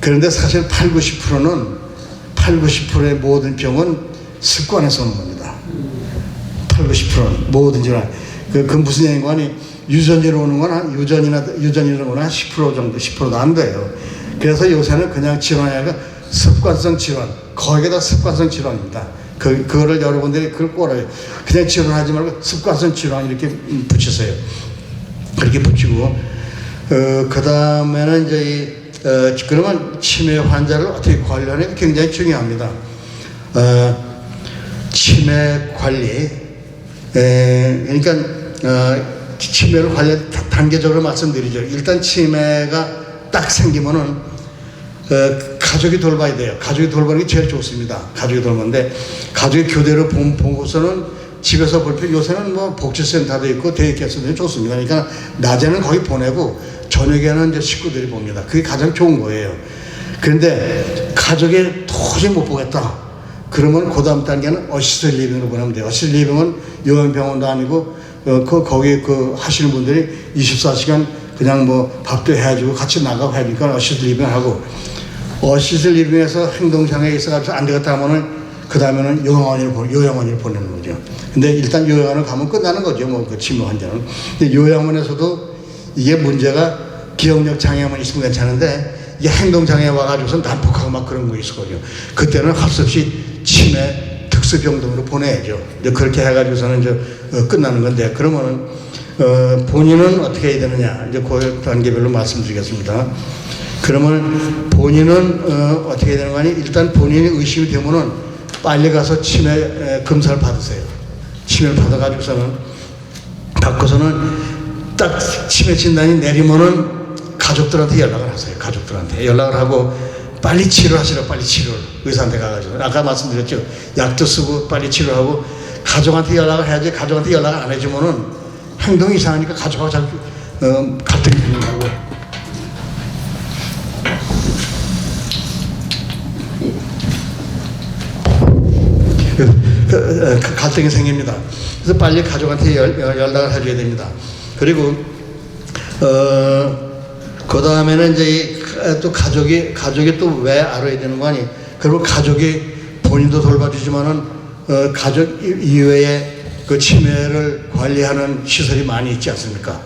그런데 사실 80-90%의 모든 병은 습관에서 오는 겁니다. 80-90%는 모든 질환. 그 무슨 얘기인가 하니 유전으로 오는 건 유전이라는 건 한 10% 정도, 10%도 안 돼요. 그래서 요새는 그냥 질환이 아니라 습관성 질환, 거기에다 습관성 질환입니다. 그거를 여러분들이 그걸 꼬라요. 그냥 질환하지 말고 습관성 질환 이렇게 붙이세요. 그렇게 붙이고, 그 다음에는 이제 그러면 치매 환자를 어떻게 관리하는 게 굉장히 중요합니다. 치매 관리, 그러니까 치매를 관리 단계적으로 말씀드리죠. 일단 치매가 딱 생기면은 가족이 돌봐야 돼요. 가족이 돌보는 게 제일 좋습니다. 가족이 돌보는데 가족이 교대로 보고서는 집에서 볼 필요. 요새는 뭐 복지센터도 있고 데이케어도 좋습니다. 그러니까 낮에는 거기 보내고 저녁에는 이제 식구들이 봅니다. 그게 가장 좋은 거예요. 그런데 가족이 도저히 못 보겠다. 그러면 그 다음 단계는 어시스트 리빙으로 보내면 돼요. 어시스트 리빙은 요양병원도 아니고 거기 하시는 분들이 24시간 그냥 뭐 밥도 해주고 같이 나가고 하니까 어시스트 리빙 하고 어시스를 리빙해서 행동장애에 있어가지고 안 되겠다 하면은 그 다음에는 요양원을 보내는 거죠. 근데 일단 요양원을 가면 끝나는 거죠. 뭐 그 치매 환자는. 근데 요양원에서도 이게 문제가 기억력 장애만 있으면 괜찮은데 이게 행동장애 와가지고서 난폭하고 막 그런 거 있었거든요. 그때는 할 수 없이 치매 특수병동으로 보내야죠. 이제 그렇게 해가지고서는 이제 끝나는 건데 그러면은 본인은 어떻게 해야 되느냐 이제 그 단계별로 말씀드리겠습니다. 그러면 본인은 어떻게 해야 되는 거 아니? 일단 본인이 의심이 되면은 빨리 가서 치매 검사를 받으세요. 치매를 받고서는 딱 치매 진단이 내리면은 가족들한테 연락을 하세요. 가족들한테 연락을 하고 빨리 치료하시라. 빨리 치료를 의사한테 가가지고 아까 말씀드렸죠. 약도 쓰고 빨리 치료하고 가족한테 연락을 해야지. 가족한테 연락을 안 해주면은 행동이 이상하니까 가족하고 자꾸 갈등이 생긴다고. 갈등이 생깁니다. 그래서 빨리 가족한테 연락을 해줘야 됩니다. 그리고 그 다음에는 이제 또 가족이 또 왜 알아야 되는 거 아니? 그리고 가족이 본인도 돌봐주지만은 가족 이외에 그 치매를 관리하는 시설이 많이 있지 않습니까?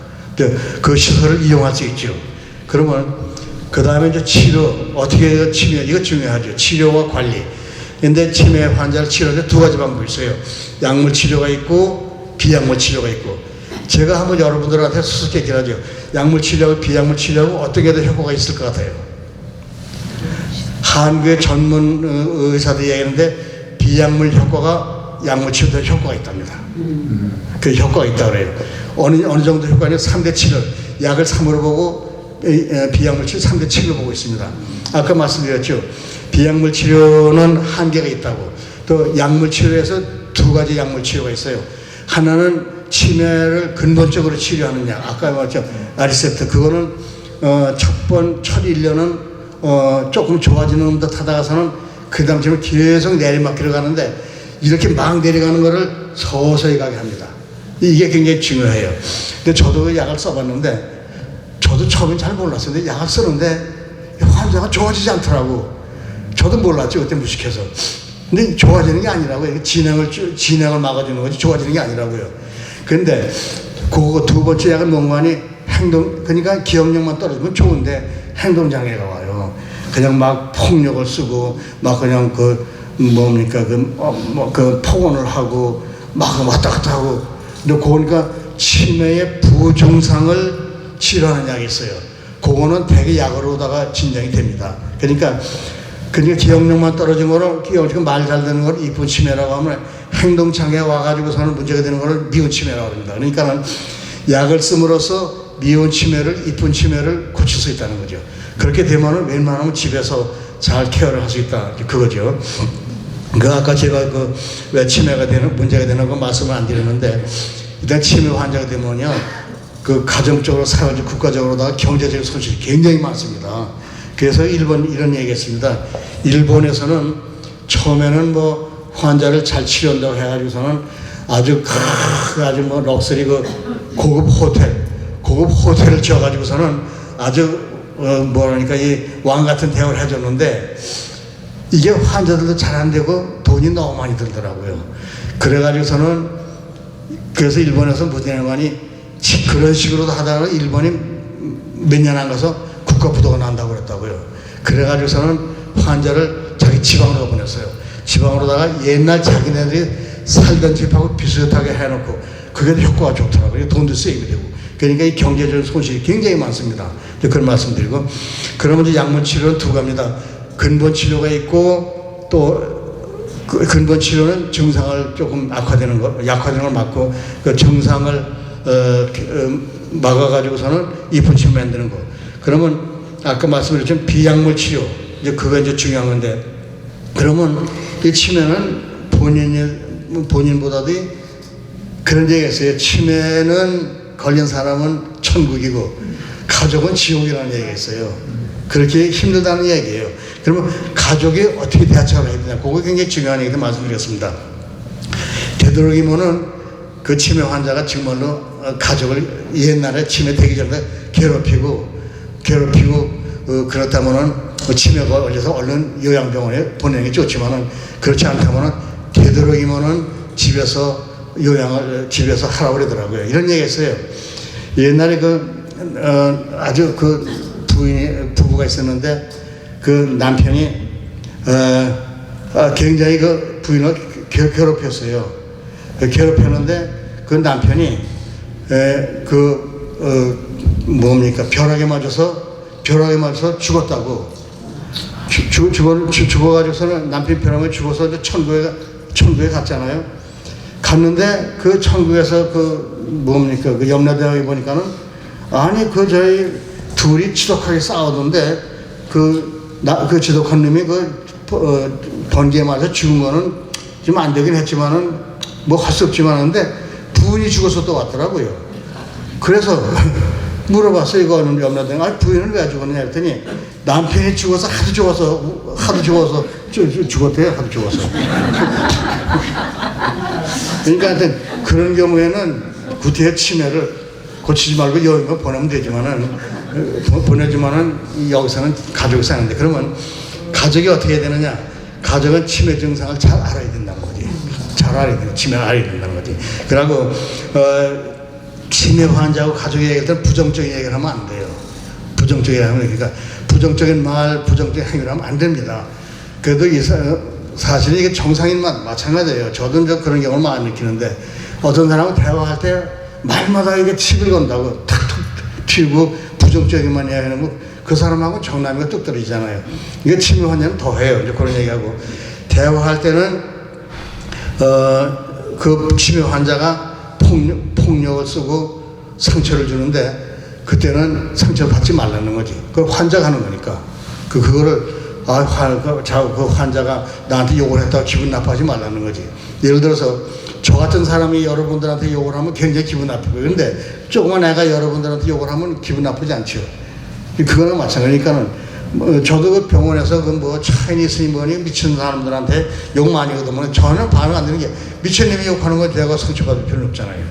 그 시설을 이용할 수 있죠. 그러면 그 다음에 이제 치료 어떻게 치료 이거 중요하죠. 치료와 관리. 근데 치매 환자를 치료할 때 두 가지 방법이 있어요. 약물 치료가 있고 비약물 치료가 있고. 제가 한번 여러분들한테 수수께끼를 하죠. 약물 치료하고 비약물 치료하고 어떻게 더 효과가 있을 것 같아요. 한국의 전문 의사들이 얘기하는데 비약물 효과가 약물 치료보다 효과가 있답니다. 그 효과가 있다고 그래요. 어느 정도 효과는 3대 7을 약을 3으로 보고 비약물 치료 3대 7로 보고 있습니다. 아까 말씀드렸죠. 비약물 치료는 한계가 있다고. 또 약물 치료에서 두 가지 약물 치료가 있어요. 하나는 치매를 근본적으로 치료하는 약. 아까 말했죠. 아리셉트. 그거는 첫 1년은 조금 좋아지는 듯 하다가서는 그 다음쯤에 계속 내리막길을 가는데 이렇게 막 내려가는 거를 서서히 가게 합니다. 이게 굉장히 중요해요. 근데 저도 약을 써봤는데 저도 처음엔 잘 몰랐어요. 근데 약을 쓰는데 환자가 좋아지지 않더라고. 저도 몰랐죠. 그때 무식해서. 근데 좋아지는 게 아니라고요. 진행을 막아주는 거지 좋아지는 게 아니라고요. 근데 그거 두 번째 약은 뭔가니 그러니까 기억력만 떨어지면 좋은데 행동장애가 와요. 그냥 막 폭력을 쓰고 막 그냥 그 폭언을 하고 막 왔다 갔다 하고. 근데 그러니까 치매의 부종상을 치료하는 약이 있어요. 그거는 대개 약으로다가 진정이 됩니다. 그러니까 기억력만 떨어진 거를 지금 말 잘 되는 걸 이쁜 치매라고 하면 행동장애 와가지고서는 문제가 되는 거를 미운 치매라고 합니다. 그러니까는 약을 씀으로써 미운 치매를 이쁜 치매를 고칠 수 있다는 거죠. 그렇게 되면은 웬만하면 집에서 잘 케어를 할 수 있다. 그거죠. 아까 제가 왜 치매가 문제가 되는 거 말씀을 안 드렸는데 일단 치매 환자가 되면요. 가정적으로 사회적 국가적으로다가 경제적 손실이 굉장히 많습니다. 그래서 일본 이런 얘기했습니다. 일본에서는 처음에는 환자를 잘 치료한다고 해가지고서는 아주 럭셔리 고급 호텔을 지어가지고서는 아주 이 왕 같은 대우를 해줬는데 이게 환자들도 잘 안 되고 돈이 너무 많이 들더라고요. 그래서 일본에서 무슨 상관이 그런 식으로도 하다가 일본이 몇 년 안 가서 국가부도가 난다고 그랬다고요. 그래가지고서는 환자를 자기 지방으로 보냈어요. 지방으로다가 옛날 자기네들이 살던 집하고 비슷하게 해놓고 그게 효과가 좋더라고요. 돈도 세이브 되고. 그러니까 이 경제적 손실이 굉장히 많습니다. 그런 말씀드리고 그러면 이제 약물 치료는 두 가지입니다. 근본 치료가 있고 또 근본 치료는 증상을 조금 약화되는 걸 막고 그 증상을 막아가지고서는 이쁜 치료 만드는 거. 그러면 아까 말씀드렸지만 비약물 치료 이제 그거 이제 중요한 건데 그러면 이 치매는 본인보다도 그런 얘기가 있어요. 치매는 걸린 사람은 천국이고 가족은 지옥이라는 얘기가 있어요. 그렇게 힘들다는 얘기예요. 그러면 가족이 어떻게 대처를 해야 되냐. 그거 굉장히 중요한 얘기도 말씀드렸습니다. 되도록이면은 그 치매 환자가 정말로 가족을 옛날에 치매 되기 전에 괴롭히고 그렇다면은 치매가 걸려서 얼른 요양병원에 보내는 게 좋지만은 그렇지 않다면은 되도록이면은 집에서 집에서 하라고 그러더라고요. 이런 얘기 했어요. 옛날에 아주 부부가 있었는데 그 남편이 굉장히 그 부인을 괴롭혔어요. 괴롭혔는데 그 남편이 벼락에 맞아서 죽었다고. 죽어가지고서는 남편 벼락에 죽어서 이제 천국에 갔잖아요. 갔는데 그 천국에서 그 염라대왕에 보니까는 아니 저희 둘이 지독하게 싸우던데 그 지독한 놈이 번개에 맞아 죽은 거는 좀 안 되긴 했지만은 뭐 할 수 없지만은데 부인이 죽어서 또 왔더라고요. 그래서 물어봤어요. 이거는 염라대왕, 아니 부인은 왜 죽었냐 했더니 남편이 죽어서 하도 죽어서 죽었대요. 하도 죽어서. 그러니까 하여튼 그런 경우에는 구태여 치매를 고치지 말고 여행을 보내지만은 여기서는 가족이 사는데, 그러면 가족이 어떻게 해야 되느냐? 가족은 치매 증상을 잘 알아야 된다는 거지. 잘 알아야 돼. 치매를 알아야 된다는 거지. 그리고 치매 환자하고 가족이 얘기할 때는 부정적인 얘기를 하면 안 돼요. 부정적인 하면, 그러니까 부정적인 말, 부정적인 행위를 하면 안 됩니다. 그래도 사실은 이게 정상인만 마찬가지예요. 저도 그런 경험을 많이 느끼는데, 어떤 사람은 대화할 때 말마다 이게 칩을 건다고 탁탁 튀고 부정적인만 이야기하는 그 사람하고 정남이가 뚝 떨어지잖아요. 이게 치매 환자는 더 해요. 이제 그런 얘기하고, 대화할 때는 그 치매 환자가 폭력을 쓰고 상처를 주는데 그때는 상처를 받지 말라는 거지. 그걸 환자가 하는 거니까. 그거를 그 환자가 나한테 욕을 했다고 기분 나빠하지 말라는 거지. 예를 들어서 저 같은 사람이 여러분들한테 욕을 하면 굉장히 기분 나쁘고, 그런데 조그만 애가 여러분들한테 욕을 하면 기분 나쁘지 않죠. 그거는 마찬가지니까는 저도 그 병원에서 차이니스 뭐니 미친 사람들한테 욕 많이 얻으면 전혀 반응 안 되는 게, 미친님이 욕하는 거 내가 상처받을 필요는 없잖아요.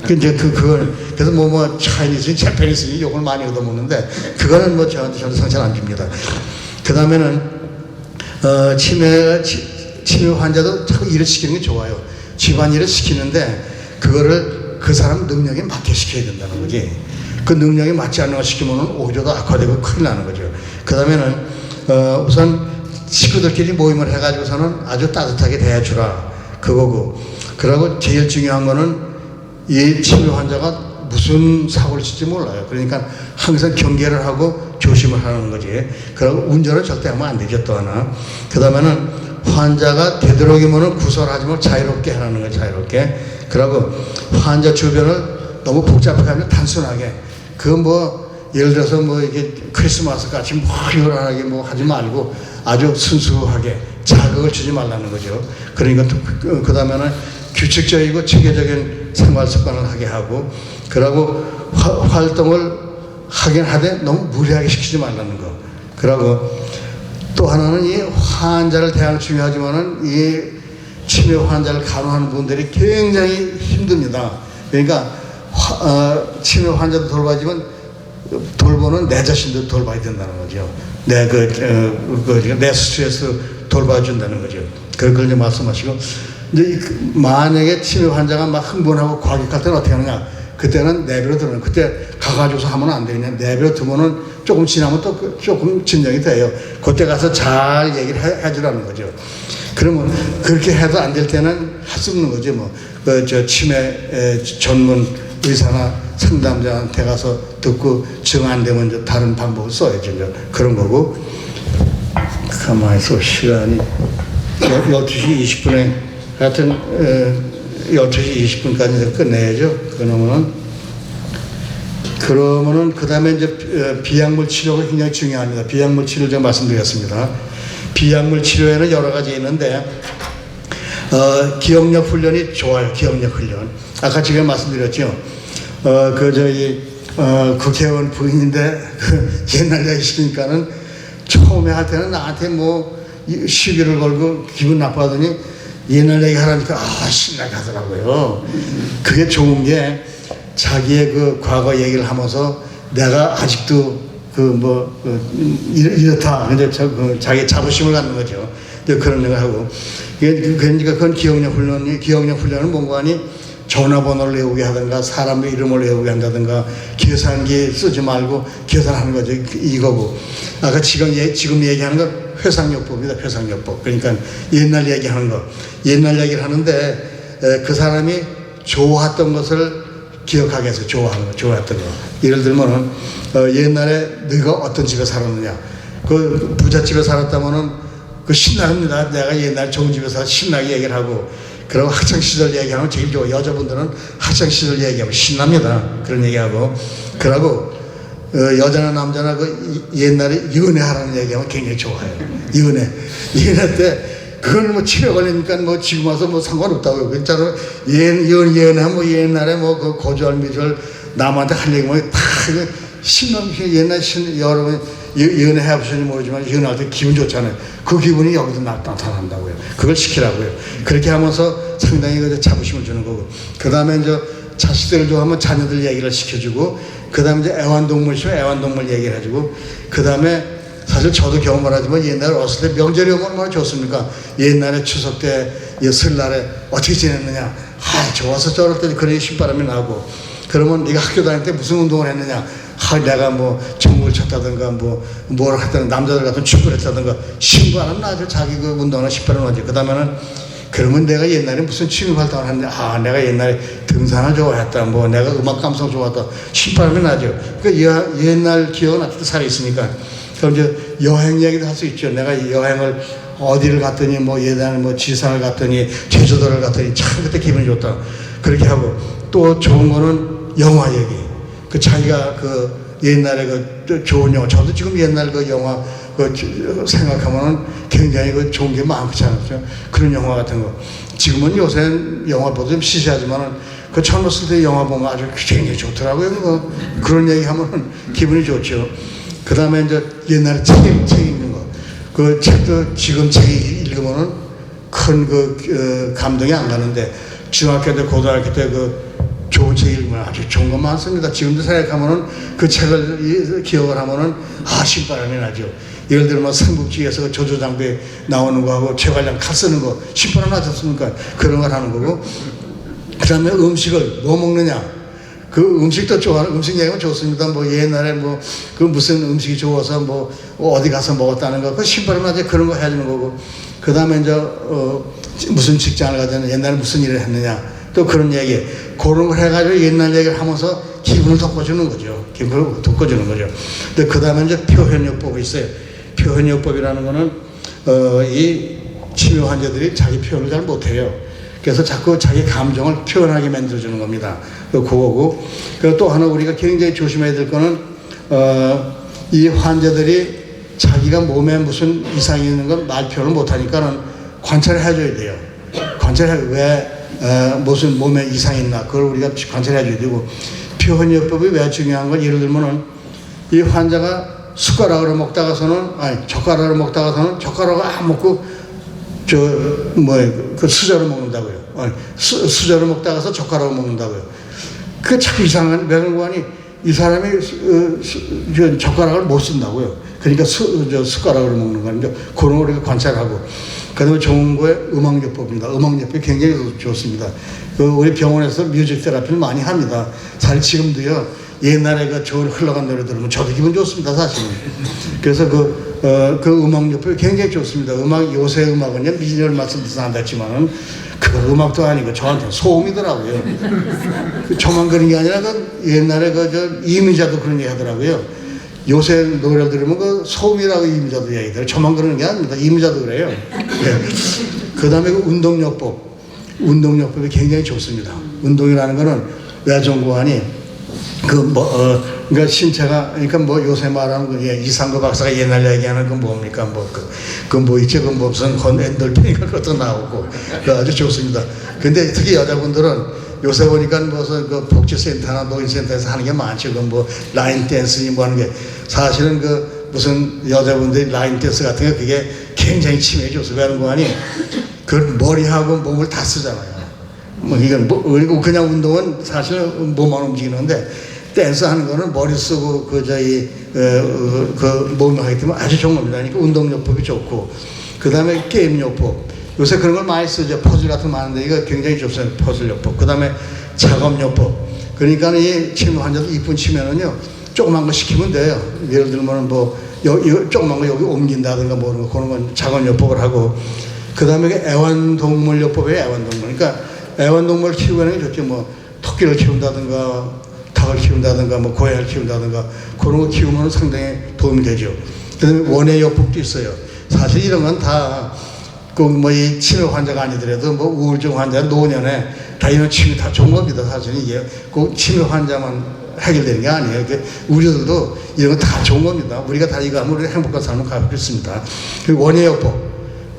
그래서 차이니스, 재패니스니 욕을 많이 얻어먹는데 그거는 저한테 전혀 상처를 안 줍니다. 그 다음에는 치매 환자도 자꾸 일을 시키는 게 좋아요. 집안일을 시키는데 그거를 그 사람 능력에 맞게 시켜야 된다는 거지. 그 능력에 맞지 않는 걸 시키면 오히려 더 악화되고 큰일 나는 거죠. 그 다음에는 우선 식구들끼리 모임을 해가지고서는 아주 따뜻하게 대해주라, 그거고. 그리고 제일 중요한 거는 이 치매 환자가 무슨 사고를 칠지 몰라요. 그러니까 항상 경계를 하고 조심을 하는 거지. 그리고 운전을 절대 하면 안 되죠, 또 하나. 그 다음에는 환자가 되도록이면 구설하지 말고 자유롭게 하라는 거예요, 자유롭게. 그리고 환자 주변을 너무 복잡하게 하면 단순하게. 예를 들어서 이게 크리스마스 같이 희열하게 하지 말고 아주 순수하게 자극을 주지 말라는 거죠. 그러니까 그 다음에는 규칙적이고 체계적인 생활 습관을 하게 하고, 그리고 활동을 하긴 하되 너무 무리하게 시키지 말라는 거. 그리고 또 하나는 이 환자를 대하는 중요하지만은 이 치매 환자를 간호하는 분들이 굉장히 힘듭니다. 그러니까 치매 환자도 돌봐지만 돌보는 내 자신도 돌봐야 된다는 거죠. 내 스트레스 돌봐준다는 거죠. 그걸 이제 말씀하시고, 이제 만약에 치매 환자가 막 흥분하고 과격할 때는 어떻게 하느냐? 그때는 내버려 두는, 그때 가가지고서 하면 안 되냐? 내버려 두면은 조금 지나면 또 조금 진정이 돼요. 그때 가서 잘 얘기를 해주라는 거죠. 그러면 그렇게 해도 안 될 때는 할 수 없는 거죠. 치매 전문 의사나 상담자한테 가서 듣고 정 안 되면 이제 다른 방법을 써야죠. 그런 거고. 가만히 있어, 시간이 12시 20분에 하여튼 12시 20분까지 끝내야죠. 그러면은 그 다음에 이제 비약물 치료가 굉장히 중요합니다. 비약물 치료를 제가 말씀드렸습니다. 비약물 치료에는 여러 가지 있는데 기억력 훈련이 좋아요. 기억력 훈련. 아까 제가 말씀드렸죠. 국회의원 부인인데 옛날 얘기 시키니까는 처음에 할 때는 나한테 시비를 걸고 기분 나빠하더니 옛날 얘기 하라니까 신나게 하더라고요. 그게 좋은 게 자기의 그 과거 얘기를 하면서 내가 아직도 이렇다. 근데 자기 자부심을 갖는 거죠. 그런 걸 하고. 그러니까 그건 기억력 훈련은 뭔가 하니 전화번호를 외우게 하든가 사람의 이름을 외우게 한다든가 계산기 쓰지 말고 계산하는 거죠. 이거고. 아까 지금 얘기하는 거 회상요법입니다. 회상요법. 그러니까 옛날 얘기하는 거. 옛날 얘기를 하는데 그 사람이 좋았던 것을 기억하게 해서 좋아했던 거. 예를 들면은 옛날에 너가 어떤 집에 살았느냐. 그 부잣집에 살았다면은 그 신납니다. 내가 옛날 좋은 집에서 신나게 얘기를 하고. 그리고 학창시절 얘기하면 제일 좋아. 여자분들은 학창시절 얘기하면 신납니다. 그런 얘기하고. 그러고 여자나 남자나 그 옛날에 연애하라는 얘기하면 굉장히 좋아해요. 연애 때 그건 뭐 치매 걸리니까 뭐 지금 와서 뭐 상관없다고요. 괜찮아요. 연애하면 뭐 옛날에 뭐 그 고졸미졸 남한테 할 얘기 뭐 다 신남 옛날 여러분 연애해 보시는지 모르지만 연애할 때 기분 좋잖아요. 그 기분이 여기서 나타난다고요. 그걸 시키라고요. 그렇게 하면서 상당히 그 자부심을 주는 거고. 그 다음에 이제 자식들을 좋아하면 자녀들 얘기를 시켜주고, 그 다음에 이제 애완동물 있으면 애완동물 얘기를 해주고, 그 다음에 사실 저도 경험을 하지만 옛날에 어렸을 때 명절이 오면 얼마나 좋습니까? 옛날에 추석 때, 설날에 어떻게 지냈느냐? 좋아서 저럴 때 그런 신바람이 나고, 그러면 네가 학교 다닐 때 무슨 운동을 했느냐? 내가 뭐 정글 쳤다든가 뭐를 했다든가 남자들 같은 축구를 했다든가 신바람 나죠. 자기 그 운동하는 신바람 나죠. 그 다음에는 그러면 내가 옛날에 무슨 취미 활동을 했는데 내가 옛날에 등산을 좋아했다. 뭐 내가 음악 감성 좋아했다. 신바람이 나죠. 그러니까 옛날 기억은 아직도 살아있으니까. 그럼 이제 여행 얘기도 할 수 있죠. 내가 여행을 어디를 갔더니 뭐 옛날에 뭐 지상을 갔더니 제주도를 갔더니 참 그때 기분이 좋다. 그렇게 하고 또 좋은 거는 영화 얘기. 그 자기가 그 옛날에 그 좋은 영화, 저도 지금 옛날 그 영화 그 생각하면은 굉장히 그 좋은 게 많지 않았죠. 그런 영화 같은 거. 지금은 요새 영화보다 좀 시시하지만은 그 젊었을 때 영화 보면 아주 굉장히 좋더라고요. 그런 얘기 하면은 기분이 좋죠. 그 다음에 이제 옛날에 책 읽는 거. 그 책도 지금 책 읽으면은 큰 그 감동이 안 가는데 중학교 때, 고등학교 때 그 좋은 책 읽으면 아주 좋은 거 많습니다. 지금도 생각하면은 그 책을 기억을 하면은 신바람이 나죠. 예를 들면 삼국지에서 그 조조장비 나오는 거하고 최관령 칼 쓰는 거 신바람 나지 않습니까? 그런 걸 하는 거고. 그 다음에 음식을 뭐 먹느냐. 그 음식도 좋아하는 음식 얘기가 좋습니다. 뭐 옛날에 뭐 그 무슨 음식이 좋아서 뭐 어디 가서 먹었다는 거 그 신바람 나지 그런 거 해주는 거고. 그 다음에 이제 무슨 직장을 가자면 옛날에 무슨 일을 했느냐. 또 그런 얘기, 그런 걸 해가지고 옛날 얘기를 하면서 기분을 돋궈주는 거죠. 기분을 돋궈주는 거죠. 근데 그 다음에 이제 표현요법이 있어요. 표현요법이라는 거는, 이 치매 환자들이 자기 표현을 잘 못해요. 그래서 자꾸 자기 감정을 표현하게 만들어주는 겁니다. 그거고. 그리고 또 하나 우리가 굉장히 조심해야 될 거는, 이 환자들이 자기가 몸에 무슨 이상이 있는 건 말 표현을 못하니까는 관찰을 해줘야 돼요. 왜 무슨 몸에 이상이 있나 그걸 우리가 관찰해 줘야 되고. 표현요법이 왜 중요한 건 예를 들면은 이 환자가 숟가락으로 먹다가서는 젓가락으로 먹다가서는 젓가락을 안 먹고 그 수저로 먹는다고요. 수저로 먹다가서 젓가락으로 먹는다고요. 그게 참 이상한 매너관이 이 사람이 젓가락을 못 쓴다고요. 그러니까 숟가락으로 먹는 거니까 그런 걸 우리가 관찰하고. 그 다음에 좋은 거에 음악요법입니다. 음악요법이 굉장히 좋습니다. 우리 병원에서 뮤직 테라피를 많이 합니다. 사실 지금도요, 옛날에 그 좋은 흘러간 노래 들으면 저도 기분 좋습니다, 사실은. 그래서 그 음악요법이 굉장히 좋습니다. 요새 음악은요, 미진을 말씀드려서 안 됐지만은, 그거 음악도 아니고 저한테는 소음이더라고요. 저만 그런 게 아니라 옛날에 이미자도 그런 얘기 하더라고요. 요새 노래 들으면 그 소음이라고 이미자도 얘기해요. 저만 그러는 게 아닙니다. 이미자도 그래요. 네. 그 다음에 그 운동요법. 운동요법이 굉장히 좋습니다. 운동이라는 거는 왜 좋은 거 하니? 그러니까 신체가, 그러니까 뭐 요새 말하는 거, 이상구 박사가 옛날 얘기하는 건 뭡니까? 있죠? 무슨 엔돌핀인가 그것도 나오고. 아주 좋습니다. 근데 특히 여자분들은 요새 보니까 무슨 그 복지센터나 노인센터에서 하는 게 많죠. 라인 댄스니 뭐 하는 게. 사실은 무슨 여자분들이 라인 댄스 같은 게 그게 굉장히 치매에 좋습니다. 하는 거 아니? 그 머리하고 몸을 다 쓰잖아요. 이건 그냥 운동은 사실은 몸만 움직이는데 댄스 하는 거는 머리 쓰고 그 몸을 하기 때문에 아주 좋은 겁니다. 그러니까 운동요법이 좋고, 그 다음에 게임요법. 요새 그런 걸 많이 쓰죠. 퍼즐 같은 거 많은데 이거 굉장히 좋습니다. 퍼즐요법. 그 다음에 작업요법. 그러니까 이 치매 환자도 이쁜 치매는요, 조그만 거 시키면 돼요. 예를 들면 뭐, 이거 조그만 거 여기 옮긴다든가 뭐 그런 건 작업요법을 하고, 그 다음에 애완동물요법이에요. 애완동물. 그러니까 애완동물 키우는 게 좋죠. 뭐, 토끼를 키운다든가, 닭을 키운다든가, 뭐, 고양이를 키운다든가, 그런 거 키우면 상당히 도움이 되죠. 그 다음에 원예요법도 있어요. 사실 이런 건 다, 이 치매 환자가 아니더라도 뭐 우울증 환자, 노년에 다 이런 치매 다 좋은 겁니다. 사실은 이게 꼭 치매 환자만 해결되는 게 아니에요. 우리들도 이런 거 다 좋은 겁니다. 우리가 다 이거 하면 우리 행복한 삶을 가고 있습니다. 그리고 원예요법.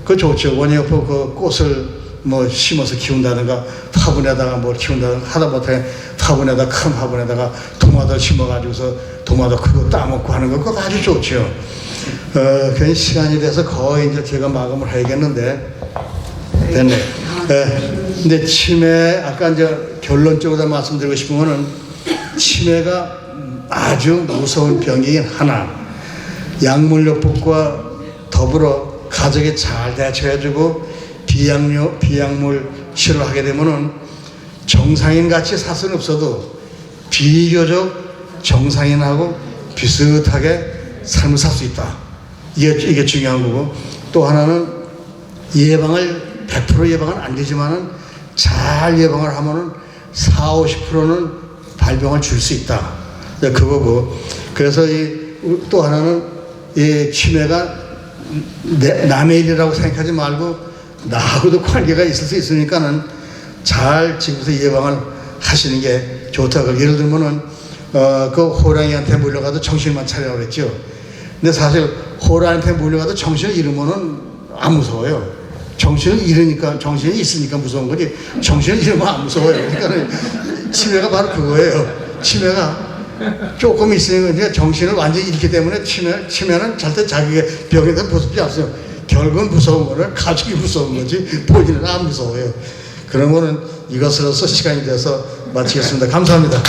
그거 좋죠. 원예요법 그 꽃을 뭐 심어서 키운다든가 화분에다가 뭘 키운다든가 하다 못해 화분에다가 큰 화분에다가 토마토 심어가지고서 토마토 크고 따먹고 하는 거 그거 아주 좋죠. 괜히 시간이 돼서 거의 이제 제가 마감을 해야겠는데 됐네. 근데 치매 아까 이제 결론적으로 말씀드리고 싶은 거는 치매가 아주 무서운 병이긴 하나 약물요법과 더불어 가족이 잘 대처해주고 비약물 치료하게 되면은 정상인 같이 살 수는 없어도 비교적 정상인하고 비슷하게 삶을 살 수 있다. 이게 중요한 거고, 또 하나는 예방을 100% 예방은 안 되지만은 잘 예방을 하면은 40~50%는 발병을 줄 수 있다. 그거고, 그래서 또 하나는 이 치매가 남의 일이라고 생각하지 말고 나하고도 관계가 있을 수 있으니까는 잘 지금부터 예방을 하시는 게 좋다고. 예를 들면은 그 호랑이한테 물려가도 정신만 차리라고 그랬죠. 근데 사실 호랑이한테 물려가도 정신을 잃으면은 안 무서워요. 정신을 잃으니까, 정신이 있으니까 무서운 거지. 정신을 잃으면 안 무서워요. 그러니까 치매가 바로 그거예요. 치매가 조금 있으니까 정신을 완전히 잃기 때문에 치매는 절대 자기가 병에 대해서 무섭지 않아요. 결국은 무서운 거는 가족이 무서운 거지 본인은 안 무서워요. 그러면은 이것으로서 시간이 돼서 마치겠습니다. 감사합니다.